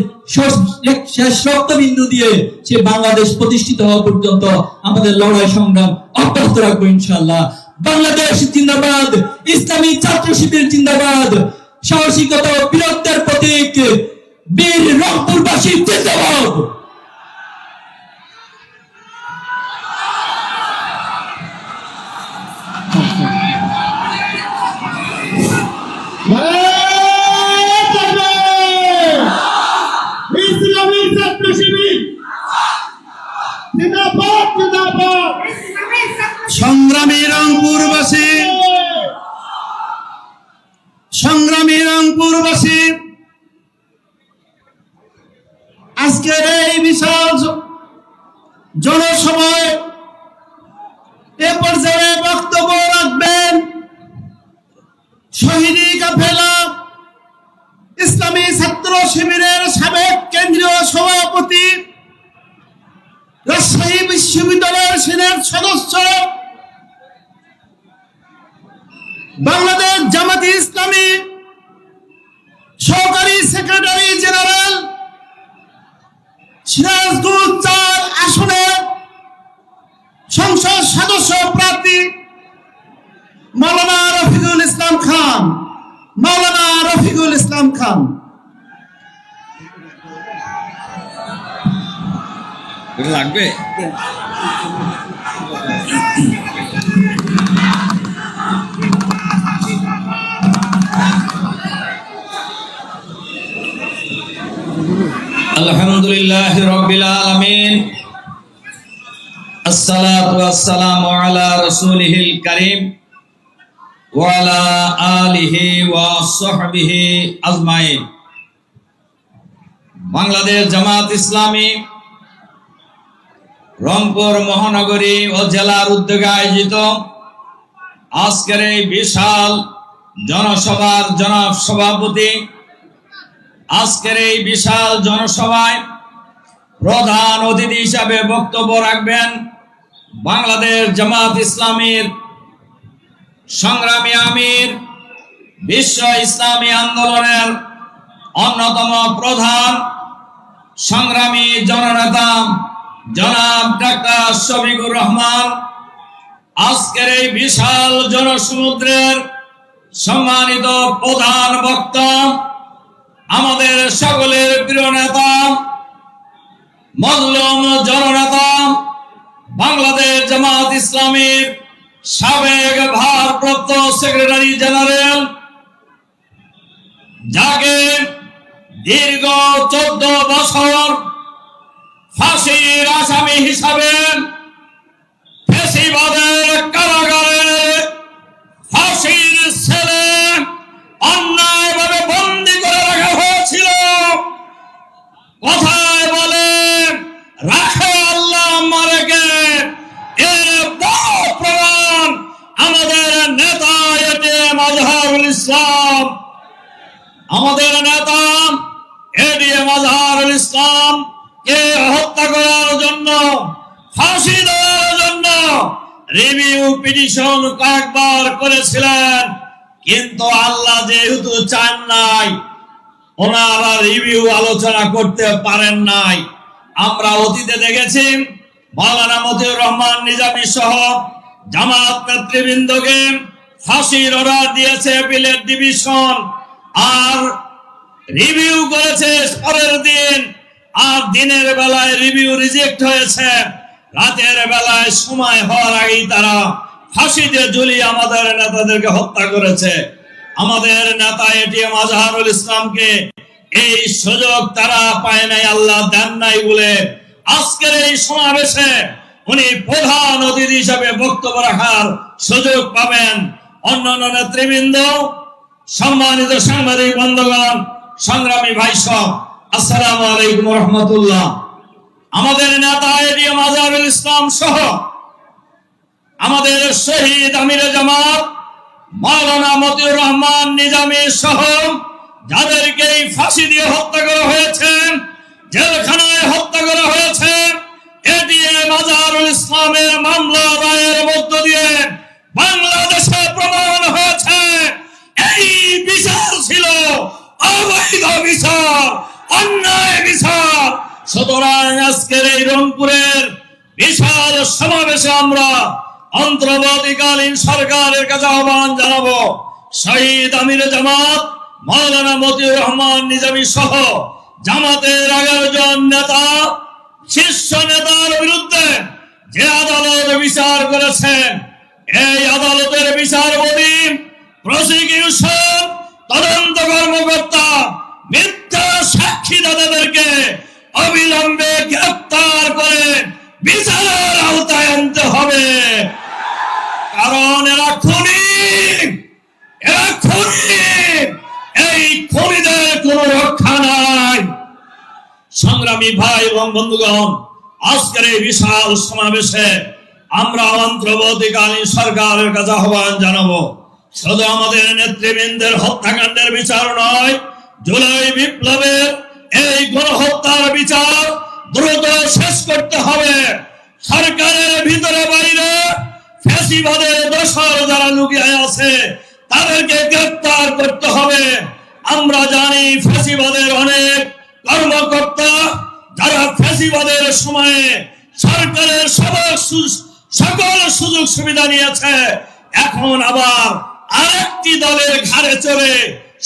শেষ রক্তবিন্দু দিয়ে সে বাংলাদেশ প্রতিষ্ঠিত হওয়া পর্যন্ত আমাদের লড়াই সংগ্রাম অব্যাহত রাখবো ইনশাআল্লাহ। বাংলাদেশ জিন্দাবাদ, ইসলামী ছাত্র শিবির জিন্দাবাদ, সাহসিকতা ও বীরত্বের প্রতীক বীর রংপুরবাসী জিন্দাবাদ। সংগ্রামী রংপুরবাসী, সংগ্রামী রংপুরবাসী, আজকের এই বিশাল জনসভায় এ পর্যায়ে বক্তব্য রাখবেন শহীদি কাফেলা ইসলামী ছাত্র শিবিরের সাবেক কেন্দ্রীয় সভাপতি, রাজশাহী বিশ্ববিদ্যালয়ের সিনেট সদস্য, বাংলাদেশ জামাতে ইসলামী সহকারী সেক্রেটারি জেনারেল, সিরাজগঞ্জ 4 আসনের সংসদ সদস্য প্রার্থী মাওলানা রফিকুল ইসলাম খান, মাওলানা রফিকুল ইসলাম খান। লাগবে আলহামদুলিল্লাহ রাব্বিল আলামিন, আসসালাতু ওয়াসসালামু আলা রাসূলিহিল কারীম ওয়ালা আলিহি ওয়া সাহবিহি আজমাইন। বাংলাদেশ জামাত ইসলামী রংপুর মহানগরী ও জেলার উদ্যোগে আয়োজিত আজকের এই বিশাল জনসভার জনাব সভাপতি, আজকের এই বিশাল জনসভায় প্রধান অতিথি হিসাবে বক্তব্য রাখবেন বাংলাদেশ জামাত ইসলামীর সংগ্রামী আমির, বিশ্ব ইসলামী আন্দোলনের অন্যতম প্রধান সংগ্রামী জননেতা জনাব ডাক্তার শফিকুর রহমান। আজকের এই বিশাল জনসমুদ্রের সম্মানিত প্রধান বক্তা, আমাদের সকলের প্রিয় নেতা, মজলুম জননেতা, বাংলাদেশ জামাত ইসলামীর সাবেক ভারপ্রাপ্ত সেক্রেটারি জেনারেল, যাকে দীর্ঘ 14 বছর ফাঁসির আসামি হিসাবে ফ্যাসিবাদের কারাগারে ফাঁসির ছেলে অন্যায়ভাবে বন্দী করে রাখা হয়েছিল। কথায় বলে রাখে আল্লাহ মারেকে, এর বড় প্রমাণ আমাদের নেতা এটিএম আজহারুল ইসলাম। আমাদের নেতা এটিএম আজহারুল ইসলাম কে হত্যা করার জন্য, ফাঁসি দেওয়ার জন্য রিভিউ পিটিশন কয়েকবার করেছিলেন, কিন্তু আল্লাহ যেহেতু চান নাই, ওনারা রিভিউ আলোচনা করতে পারেন নাই। আমরা অতীতে দেখেছি মাওলানা মতিউর রহমান নিজামী সহ জামাত নেতৃবৃন্দকে ফাঁসির অর্ডার দিয়েছে অ্যাপিলেট ডিভিশন, আর রিভিউ করেছে পরের দিন, আর দিনের বেলায় রিভিউ রিজেক্ট হয়েছে, রাতের বেলায় সময় হওয়ার আগেই তারা ফাঁসিতে ঝুলিয়ে আমাদের নেতাদেরকে হত্যা করেছে। আমাদের নেতা এটিএম আজহারুল ইসলামকে এই সুযোগ তারা পায় নাই, আল্লাহ দেন নাই বলে আজকের এই সমাবেশে উনি প্রধান অতিথি হিসাবে বক্তব্য রাখার সুযোগ পাবেন। অন্যান্য নেতৃবৃন্দ, সম্মানিত সাংবাদিক বন্ধুগণ, সংগ্রামী ভাই সব, আসসালামু আলাইকুম রহমতুল্লাহ। আমাদের নেতা এটিএম আজহারুল ইসলাম সহ আমাদের শহীদ আমিরে জামাত মাওলানা মতিউর রহমান নিজামী সহ যাদেরকে ফাঁসি দিয়ে হত্যা করা হয়েছে, জেলখানায় হত্যা করা হয়েছে, এটিএম আজহারুল ইসলামের মামলা রায়ের মধ্য দিয়ে বাংলাদেশে প্রমাণ হয়েছে এই বিচার ছিল অবৈধ বিচার, অন্যায় বিচার। সুতরাং আজকের এই রংপুরের বিশাল সমাবেশে আমরা অন্তর্বর্তীকালীন সরকারের কাছে আহ্বান জানাবো, শহীদ আমিরে জামাত মাওলানা মতিউর রহমান নিজামী সহ জামাতের 11 জন নেতা, শীর্ষ নেতার বিরুদ্ধে যে আদালত বিচার করেছেন, এই আদালতের বিচারপতি, প্রসিকিউশন, তদন্ত কর্মকর্তা, মিথ্যা সাক্ষীদাতাদেরকে অবিলম্বে গ্রেফতার করে বিচারের আওতায় আনতে হবে, কারণ এরা খুনি, এরা খুনি, এই খুনিদের কোনো রক্ষা নাই। সংগ্রামী ভাই এবং বন্ধুগণ, আজকের এই বিশাল সমাবেশে আমরা অন্তর্বর্তীকালীন সরকারের কাছে আহ্বান জানাবো, শুধু আমাদের নেতৃবৃন্দের হত্যাকাণ্ডের বিচার নয়, জুলাই বিপ্লবের এই গণহত্যার বিচার দ্রুত শেষ করতে হবে। সরকারের ভিতরে বাইরে ফ্যাসিবাদের দোষর যারা লুকিয়ে আছে তাদেরকে গ্রেফতার করতে হবে। আমরা জানি ফ্যাসিবাদের অনেক কর্মকর্তা যারা ফ্যাসিবাদের সময়ে সরকারের সকল সুযোগ সুবিধা নিয়েছে, এখন আবার আরেকটি দলের ঘাড়ে চড়ে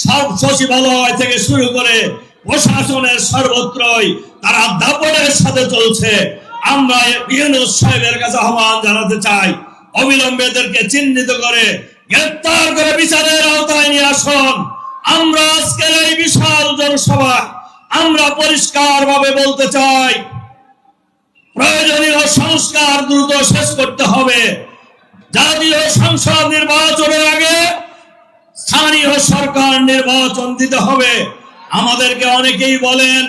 সব সচিবালয় থেকে শুরু করে প্রশাসনের সর্বত্রই তারা দাপটের সাথে চলছে। আমরা ইউনূস সাহেবের কাছে আহ্বান জানাতে চাই, অবিলম্বে এদেরকে চিহ্নিত করে গ্রেফতার করে বিচারের আওতায় নিয়ে আসুন। আমরা আজকের এই বিশাল জনসভা আমরা পরিষ্কার ভাবে বলতে চাই, প্রয়োজনীয় সংস্কার দ্রুত শেষ করতে হবে। জাতীয় সংসদ নির্বাচনের আগে স্থানীয় সরকার নির্বাচন দিতে হবে। আমাদেরকে অনেকেই বলেন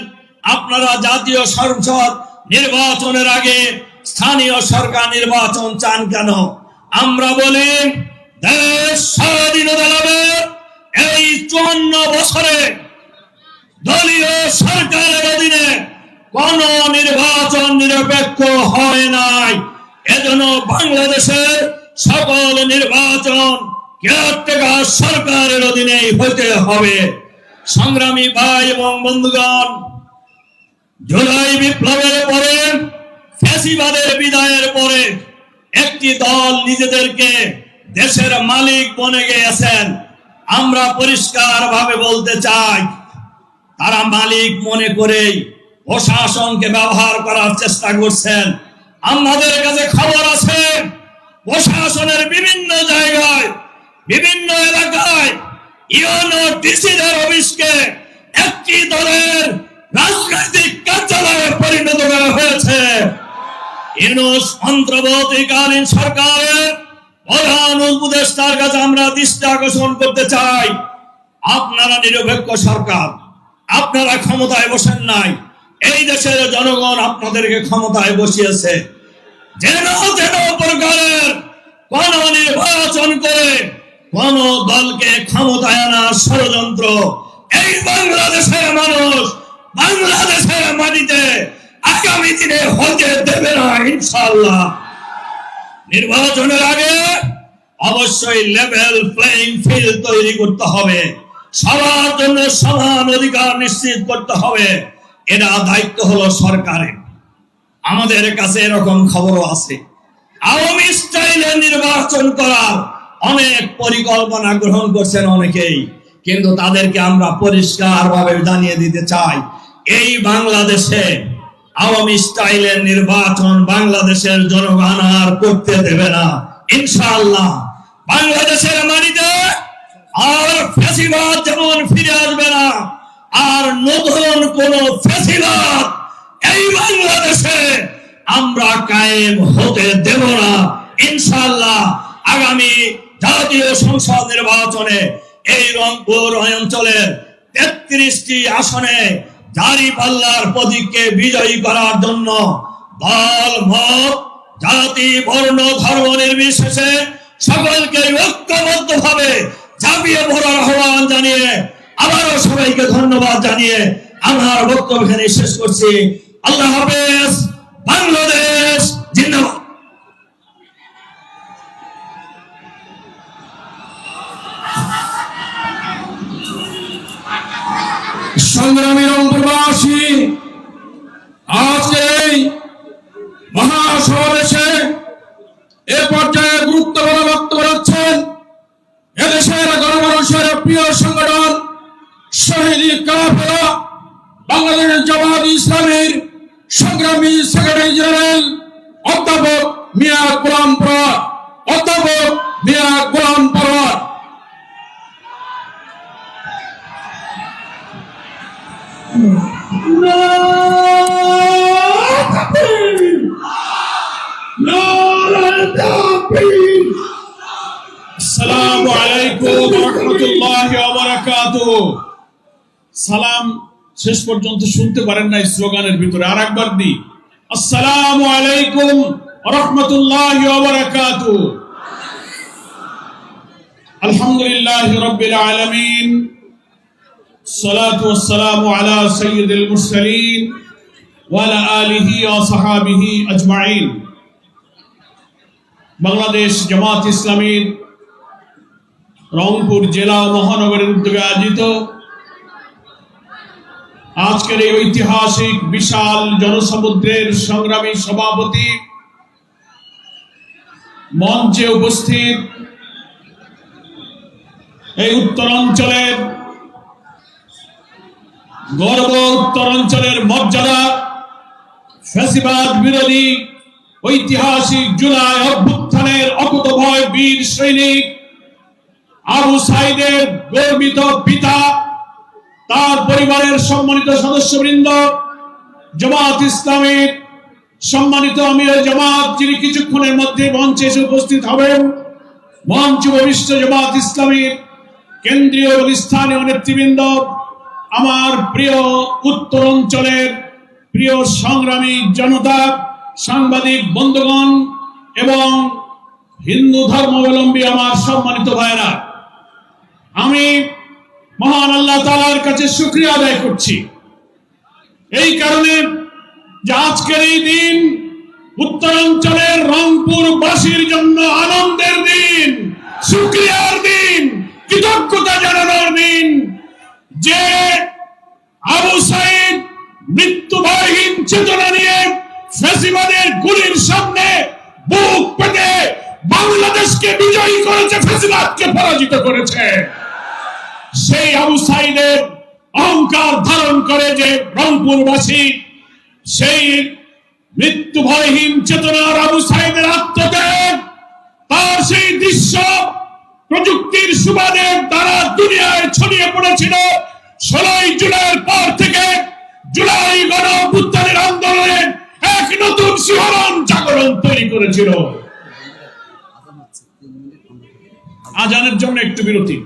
আপনারা জাতীয় সংসদ নির্বাচনের আগে স্থানীয় সরকার নির্বাচন চান কেন? আমরা বলি দেশ স্বাধীনতা লাভের এই 54 বছরে দলীয় সরকারের অধীনে কোন নির্বাচন নিরপেক্ষ হয় নাই। এজন্য বাংলাদেশের সকল নির্বাচন কেয়ারটেকার সরকারের অধীনে হতে হবে। সংগ্রামী ভাই এবং বন্ধুগণ, জুলাই বিপ্লবের পরে ফ্যাসিবাদের বিদায়ের পরে একটি দল নিজেদেরকে দেশের মালিক বনে গিয়েছেন। আমরা পরিষ্কার ভাবে বলতে চাই, তারা মালিক মনে করেই প্রশাসনকে ব্যবহার করার চেষ্টা করছেন। আমাদের কাছে খবর আছে প্রশাসনের বিভিন্ন জায়গায় বিভিন্ন এলাকায় ইউনো ডিসিদের অফিসকে একটি দলের রাজনৈতিক কার্যালয়ে পরিণত করা হয়েছে। ইউনুস অন্তর্বর্তীকালীন সরকারের প্রধান উপদেষ্টার কাছে আমরা দৃষ্টি আকর্ষণ করতে চাই, আপনারা নিরপেক্ষ সরকার, আপনারা ক্ষমতায় বসেন নাই, এই দেশের জনগণ আপনাদেরকে ক্ষমতায় বসিয়েছে। যেন প্রকারের কোন নির্বাচন করে কোন দলকে ক্ষমতায় আনার ষড়যন্ত্র এই বাংলাদেশের মানুষ বাংলাদেশের মাটিতে আগামী দিনে হতে দেবে না ইনশাআল্লাহ। নির্বাচনের আগে অবশ্যই লেভেল প্লেইং ফিল্ড তৈরি করতে হবে, সবার জন্য সমান অধিকার নিশ্চিত করতে হবে। এটা দায়িত্ব হলো সরকারের। আমাদের কাছে এরকম খবরও আছে আওয়ামী স্টাইলে নির্বাচন করার অনেক পরিকল্পনা গ্রহণ করছেন অনেকেই, কিন্তু তাদেরকে আমরা পরিষ্কার ভাবে জানিয়ে দিতে চাই, এই বাংলাদেশে আওয়ামী স্টাইলের নির্বাচন বাংলাদেশের জনগণ আর করতে দেবে না ইনশাআল্লাহ। বাংলাদেশের মাটিতে আর ফ্যাসিবাদ যেমন ফিরে আসবে না, আর নতুন কোন ফ্যাসিবাদ এই বাংলাদেশে আমরা কায়েম হতে দেব না ইনশাআল্লাহ। আগামী জাতীয় সংসদ নির্বাচনে এই রংপুর অঞ্চলের 33টি আসনে দাঁড়িপাল্লার প্রতীককে বিজয়ী করার জন্য দল মত জাতি বর্ণ ধর্ম নির্বিশেষে সকলকে ঐক্যবদ্ধভাবে ঝাঁপিয়ে পড়ার আহ্বান জানিয়ে আবারও সবাইকে ধন্যবাদ জানিয়ে আমার বক্তব্য এখানে শেষ করছি। আল্লাহ হাফেজ। বাংলাদেশ জিন্দাবাদ। সংগ্রামী রংপুরবাসী, আজকে এই মহাসমাবেশে এ পর্যায়ে গুরুত্বপূর্ণ বক্তব্য রাখছেন এদেশের গণমানুষের প্রিয় সংগঠন শহীদ কাফেলা বাংলাদেশ জামাত ইসলামীর সংগ্রামী সেক্রেটারি জেনারেল অধ্যাপক মিয়া গোলাম পরোয়ার। অধ্যাপক মিয়া গোলাম পরোয়ার। আসসালামু আলাইকুম ওয়া রাহমাতুল্লাহি ওয়া বারাকাতুহু। সালাম শেষ পর্যন্ত শুনতে পারেন না স্লোগানের ভিতরে, আরেকবার দিই, আসসালামু আলাইকুম ওয়া রাহমাতুল্লাহি ওয়া বারাকাতুহু। আলহামদুলিল্লাহি রাব্বিল আলামিন, সালাতু ওয়াসসালামু আলা সাইয়্যিদিল মুরসালিন ওয়া আলা আলিহি ওয়া সাহাবিহি আজমাইন। বাংলাদেশ জামাত ইসলামীর রংপুর জেলা ও মহানগরের উদ্যোগে আয়োজিত আজকের এই ঐতিহাসিক বিশাল জনসমুদ্রের সংগ্রামী সভাপতি, মঞ্চে উপস্থিত এই উত্তরাঞ্চলের গর্ব, উত্তরাঞ্চলের মর্যাদা, ফ্যাসিবাদ বিরোধী ঐতিহাসিক জুলাই অভ্যুত্থানের অকুতভয় বীর সৈনিক আবু সাইদের গর্বিত পিতা, তার পরিবারের সম্মানিত সদস্যবৃন্দ, জামাত ইসলামীর সম্মানিত আমিরুল জামাত যিনি কিছুক্ষণের মধ্যে মঞ্চে এসে উপস্থিত হবেন, মঞ্চ ভবিষ্য জামাত ইসলামীর কেন্দ্রীয় এবং স্থানীয় নেতৃবৃন্দ, আমার প্রিয় উত্তরাঞ্চলের প্রিয় সংগ্রামী জনতা, সাংবাদিক বন্ধুগণ এবং হিন্দু ধর্মাবলম্বী আমার সম্মানিত ভাইরা, আমি মহান আল্লাহ তাআলার কাছে শুকরিয়া আদায় করছি এই কারণে যে আজকের এই দিন উত্তরাঞ্চলের রংপুরবাসীর জন্য আনন্দের দিন, শুকরিয়ার দিন, কৃতজ্ঞতা জানানোর দিন যে আবু সাইদ মৃত্যুভয়হীন চেতনা নিয়ে ফ্যাসিবাদের গুলির সামনে বুক পেতে বাংলাদেশকে বিজয়ী করেছে, ফ্যাসিবাদকে পরাজিত করেছে। সেই আবু সাইদের অহংকার ধারণ করে যে রংপুরবাসী, সেই মৃত্যুভয়হীন চেতনার আবু সাইদের আত্মত্যাগ, তার সেই দৃশ্য প্রযুক্তির সুবাদে দ্বারা দুনিয়ায় ছড়িয়ে পড়েছিল। 16 জুলাইয়ের পর থেকে জুলাই গণঅভ্যুত্থানের আন্দোলনে এক নতুন শিহরণ জাগরণ তৈরি করেছিল। আজানের জন্য একটু বিরতি।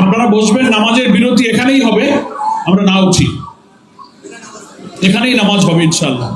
আপনারা বসবেন, নামাজের বিরতি এখানেই হবে, আমরা না উঠি, এখানেই নামাজ হবে ইনশাআল্লাহ।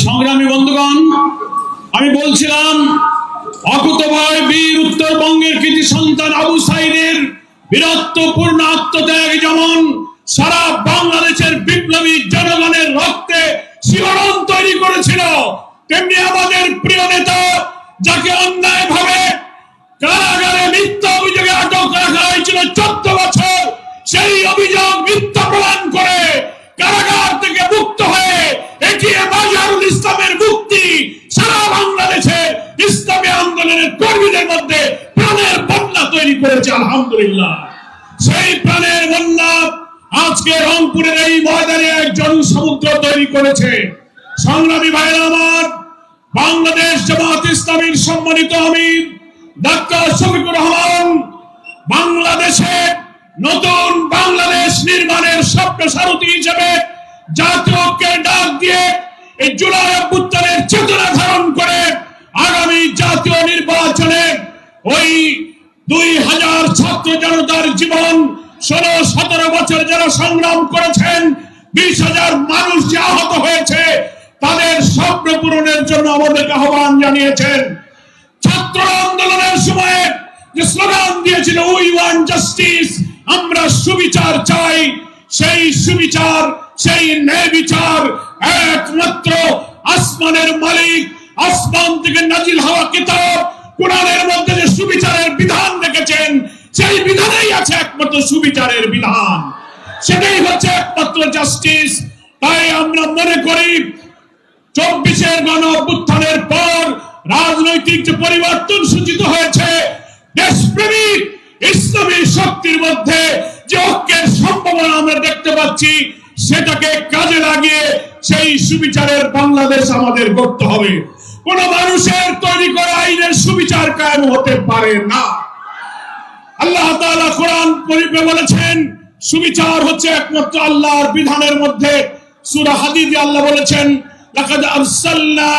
সংগ্রামী বন্ধুগণ, আমি বলছিলাম অকুতোভয় বীর উত্তরবঙ্গের কৃতি সন্তান আবু সাইদের বীরত্বপূর্ণ আত্মত্যাগ যেমন সারা বাংলাদেশের বিপ্লবী জনগণের রক্তে শিহরণ তৈরি করেছিল, তেমনি আমাদের প্রিয় নেতা যাকে অন্যায়ভাবে কারাগারে মিথ্যা অভিযোগে আটক রাখা হয়েছিল 14 বছর, সেই অভিযোগ মিথ্যা প্রমাণ করে কারাগার থেকে মুক্ত হয়ে এগিয়ে মাজহারুল ইসলামের মুক্তি সারা বাংলাদেশে ইসলামী আন্দোলনের কর্মীদের মধ্যে প্রাণের বন্যা তৈরি করেছে। আলহামদুলিল্লাহ, সেই প্রাণের বন্যা আজকে রংপুরের এই ময়দানে এক জনসমুদ্র তৈরি করেছে। সংগ্রামী ভাইরা আমার, বাংলাদেশ জামাত ইসলামীর সম্মানিত আমির ডাক্তার শফিকুর রহমান বাংলাদেশে নতুন বাংলাদেশ নির্মাণের স্বপ্ন সারথী হিসেবে জাতীয় ঐক্যের ডাক দিয়ে এই জুলাই অভ্যুত্থানের চেতনা ধারণ করে আগামী জাতীয় নির্বাচনে ওই 2000 ছাত্র জনতার জীবন, 16-17 বছর যারা সংগ্রাম করেছেন, 20,000 মানুষ যে আহত হয়েছে, তাদের স্বপ্ন পূরণের জন্য আমাদেরকে আহ্বান জানিয়েছেন। ছাত্র আন্দোলনের সময় যে স্লোগান দিয়েছিল উই ওয়ান্ট জাস্টিস, আমরা সুবিচার চাই, সেই সুবিচার সেই ন্যায় বিচার একমাত্র আসমানের মালিক, আসমান থেকে নাজিল হওয়া কিতাব কোরআনের মধ্যে যে সুবিচারের বিধান রেখেছেন, সেই বিধানেই আছে একমাত্র সুবিচারের বিধান, সেটাই হচ্ছে একমাত্র জাস্টিস। তাই আমরা মনে করি 24-এর গণ অভ্যুত্থানের পর রাজনৈতিক যে পরিবর্তন সূচিত হয়েছে, দেশপ্রেমিক ইসলামী শক্তির মধ্যে যে ঐক্যের সম্ভাবনা আমরা দেখতে পাচ্ছি, সেটাকে কাজে লাগিয়ে সেই সুবিচারের বাংলাদেশ আমাদের গড়তে হবে। কোন মানুষের তৈরি করা আইনের সুবিচার কায়েম হতে পারে না। আল্লাহ তাআলা কোরআন শরীফে বলেছেন সুবিচার হচ্ছে একমাত্র আল্লাহর বিধানের মধ্যে। সূরা হাদীদে আল্লাহ বলেছেন, লাকাদ আরসালনা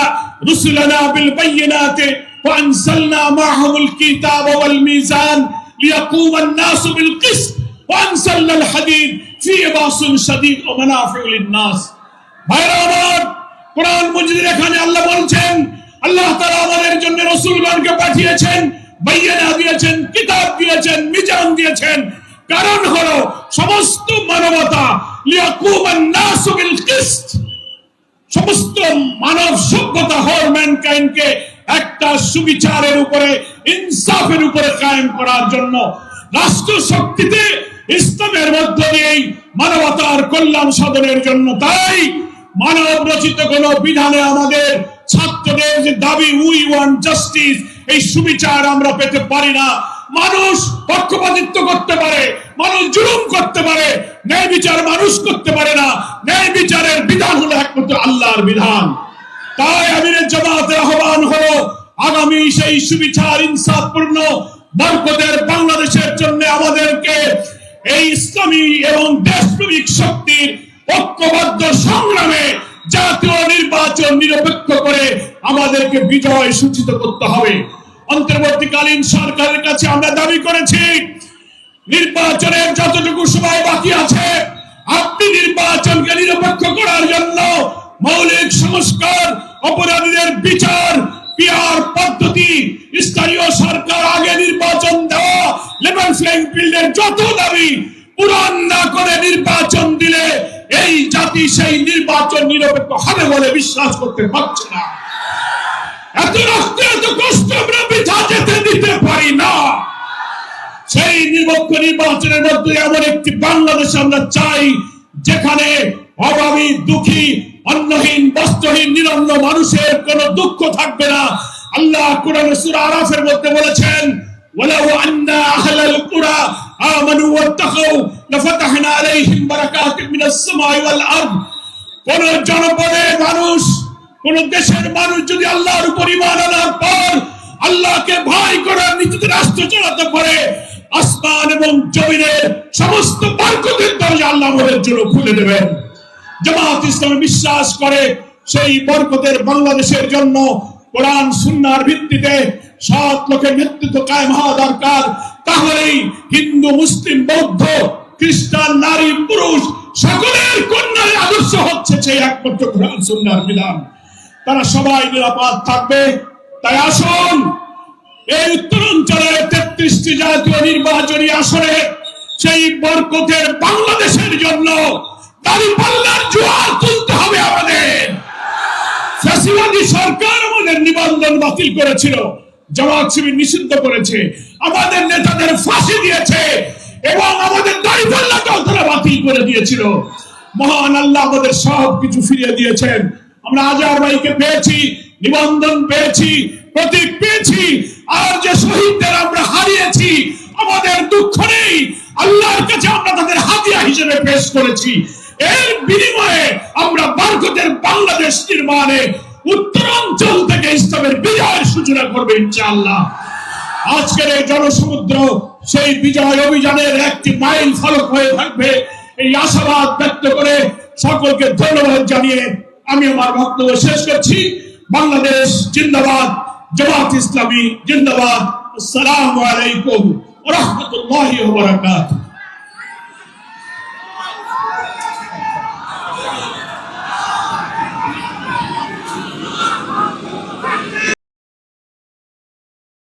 রুসুলানা বিল বাইয়িনাতি ওয়া আনজালনা মাআহুমুল কিতাবা ওয়াল মিজান লিয়াকুমান নাসু বিল কিসত ওয়া আনজালনাল হাদীদ ফীহি বাসুন শাদীদ ওয়া মানাফিউ লিন-নাস। ভাইরা আমার, কোরআন মজিদের এখানে আল্লাহ বলছেন আল্লাহ তাআলা আমাদের জন্য রাসূলগণকে পাঠিয়েছেন, বাইয়িনা দিয়েছেন, কিতাব দিয়েছেন, মিজান দিয়েছেন। কারণ হলো সমস্ত মানবতা লিয়াকুমান নাসু বিল কিসত, সমস্ত মানব সভ্যতা হোল ম্যানকাইন্ডকে একটা সুবিচারের উপরে, ইনসাফের উপরে কায়েম করার জন্য। রাষ্ট্র শক্তিতে ইসলামের মধ্য দিয়েই মানবতার কল্যাণ সাধনের জন্য। তাই মানব রচিত কোন বিধানে আমাদের ছাত্রদের যে দাবি উই ওয়ান্ট জাস্টিস, এই সুবিচার আমরা পেতে পারি না। মানুষ পক্ষপাতিত্ব করতে পারে, মানুষ জুলুম করতে পারে, ন্যায় বিচার মানুষ করতে পারে না। ন্যায় বিচারের বিধান হলো একমাত্র আল্লাহর বিধান। তাই আমিরের জামাতের আহ্বান হলো আগামী সেই সুবিচার ইনসাফপূর্ণ বরকতের বাংলাদেশের জন্য আমাদেরকে এই ইসলামী এবং দেশপ্রেমিক শক্তির ঐক্যবদ্ধ সংগ্রামে জাতীয় নির্বাচন নিরপেক্ষ করে আমাদেরকে বিজয় সূচিত করতে হবে। অন্তর্বর্তীকালীন সরকারের কাছে আমরা দাবি করেছি, নির্বাচনের যতটুকু সময় বাকি আছে আপনি নির্বাচনকে নিরপেক্ষ করার জন্য মৌলিক সংস্কার, অপরাধীদের বিচার, পিআর পদ্ধতি, স্থানীয় সরকার আগে নির্বাচন দেওয়া, লেভেল প্লেইং ফিল্ডের যত দাবি পূরণ না করে নির্বাচন দিলে এই জাতি সেই নির্বাচন নিরপেক্ষ হবে বলে বিশ্বাস করতে পারছে না। এত রক্ত, এত কষ্ট আমরা বৃথা যেতে দিতে পারি না। সেই নিরপেক্ষ নির্বাচনের মধ্যে এমন একটি বাংলাদেশ আমরা চাই যেখানে অভাবী, দুঃখী, অন্নহীন, বস্ত্রহীন, নিরন্ন মানুষের কোনো দুঃখ থাকবে না। আল্লাহ কোরআনে সূরা আরাফের মধ্যে বলেছেন, ওয়ালাউ আন্না আহলাল কুরা আমানু ওয়াত্তাকাউ লাফাতাহনা আলাইহিম বারাকাতিন মিনাস সামাই ওয়াল আরদ। কোন জনপদের মানুষ, কোন দেশের মানুষ যদি আল্লাহর উপর ঈমান আনার পর আল্লাহকে ভয় করার নিজেদের রাষ্ট্র চালাতে পারে, আসমান এবং জমিনের সমস্ত বরকতের দরজা আল্লাহ আমাদের জন্য খুলে দেবেন। জামাত ইসলামী বিশ্বাস করে সেই বরকতের বাংলাদেশের জন্য কোরআন সুন্নাহর ভিত্তিতে সৎ লোকের নেতৃত্ব কায়েম হওয়া দরকার। তাহলেই হিন্দু, মুসলিম, বৌদ্ধ, খ্রিস্টান, নারী, পুরুষ সকলের কন্যার আদর্শ হচ্ছে সেই একমাত্র কোরআন সুন্নাহর বিধান। তারা সবাই নিরাপদ থাকবে। তাই আসুন এই উত্তরাঞ্চলের 33টি জাতীয় নির্বাচনী আসনে সেই বরকতের বাংলাদেশের জন্য দাঁড়িপাল্লার জোয়ার তুলতে হবে আমাদের। ফ্যাসিবাদী সরকার আমাদের নিবন্ধন বাতিল করেছিল, জামাত শিবির নিষিদ্ধ করেছে, আমাদের নেতাদের ফাঁসি দিয়েছে এবং আমাদের দাঁড়িপাল্লাটাও তারা বাতিল করে দিয়েছিল। মহান আল্লাহ আমাদের সব কিছু ফিরিয়ে দিয়েছেন। আমরা আজহার ভাইকে পেয়েছি, নিবন্ধন পেয়েছি, প্রতীক পেয়েছি, আর যে শহীদদের আমরা হারিয়েছি আমাদের দুঃখ নেই, আল্লাহর কাছে আমরা তাদের হাদিয়া হিসেবে পেশ করেছি। এর বিনিময়ে আমরা বরকতের বাংলাদেশ নির্মাণে উত্তরাঞ্চল থেকে ইসলামের বিজয়ের সূচনা করবে ইনশাআল্লাহ। আজকের এই জনসমুদ্র সেই বিজয় অভিযানের একটি মাইল ফলক হয়ে থাকবে, এই আশাবাদ ব্যক্ত করে সকলকে ধন্যবাদ জানিয়ে আমি আমার বক্তব্য শেষ করছি। বাংলাদেশ জিন্দাবাদ, জামাত ইসলামী জিন্দাবাদ। আসসালামু আলাইকুম ওয়া রাহমাতুল্লাহি ওয়া বারাকাতুহু।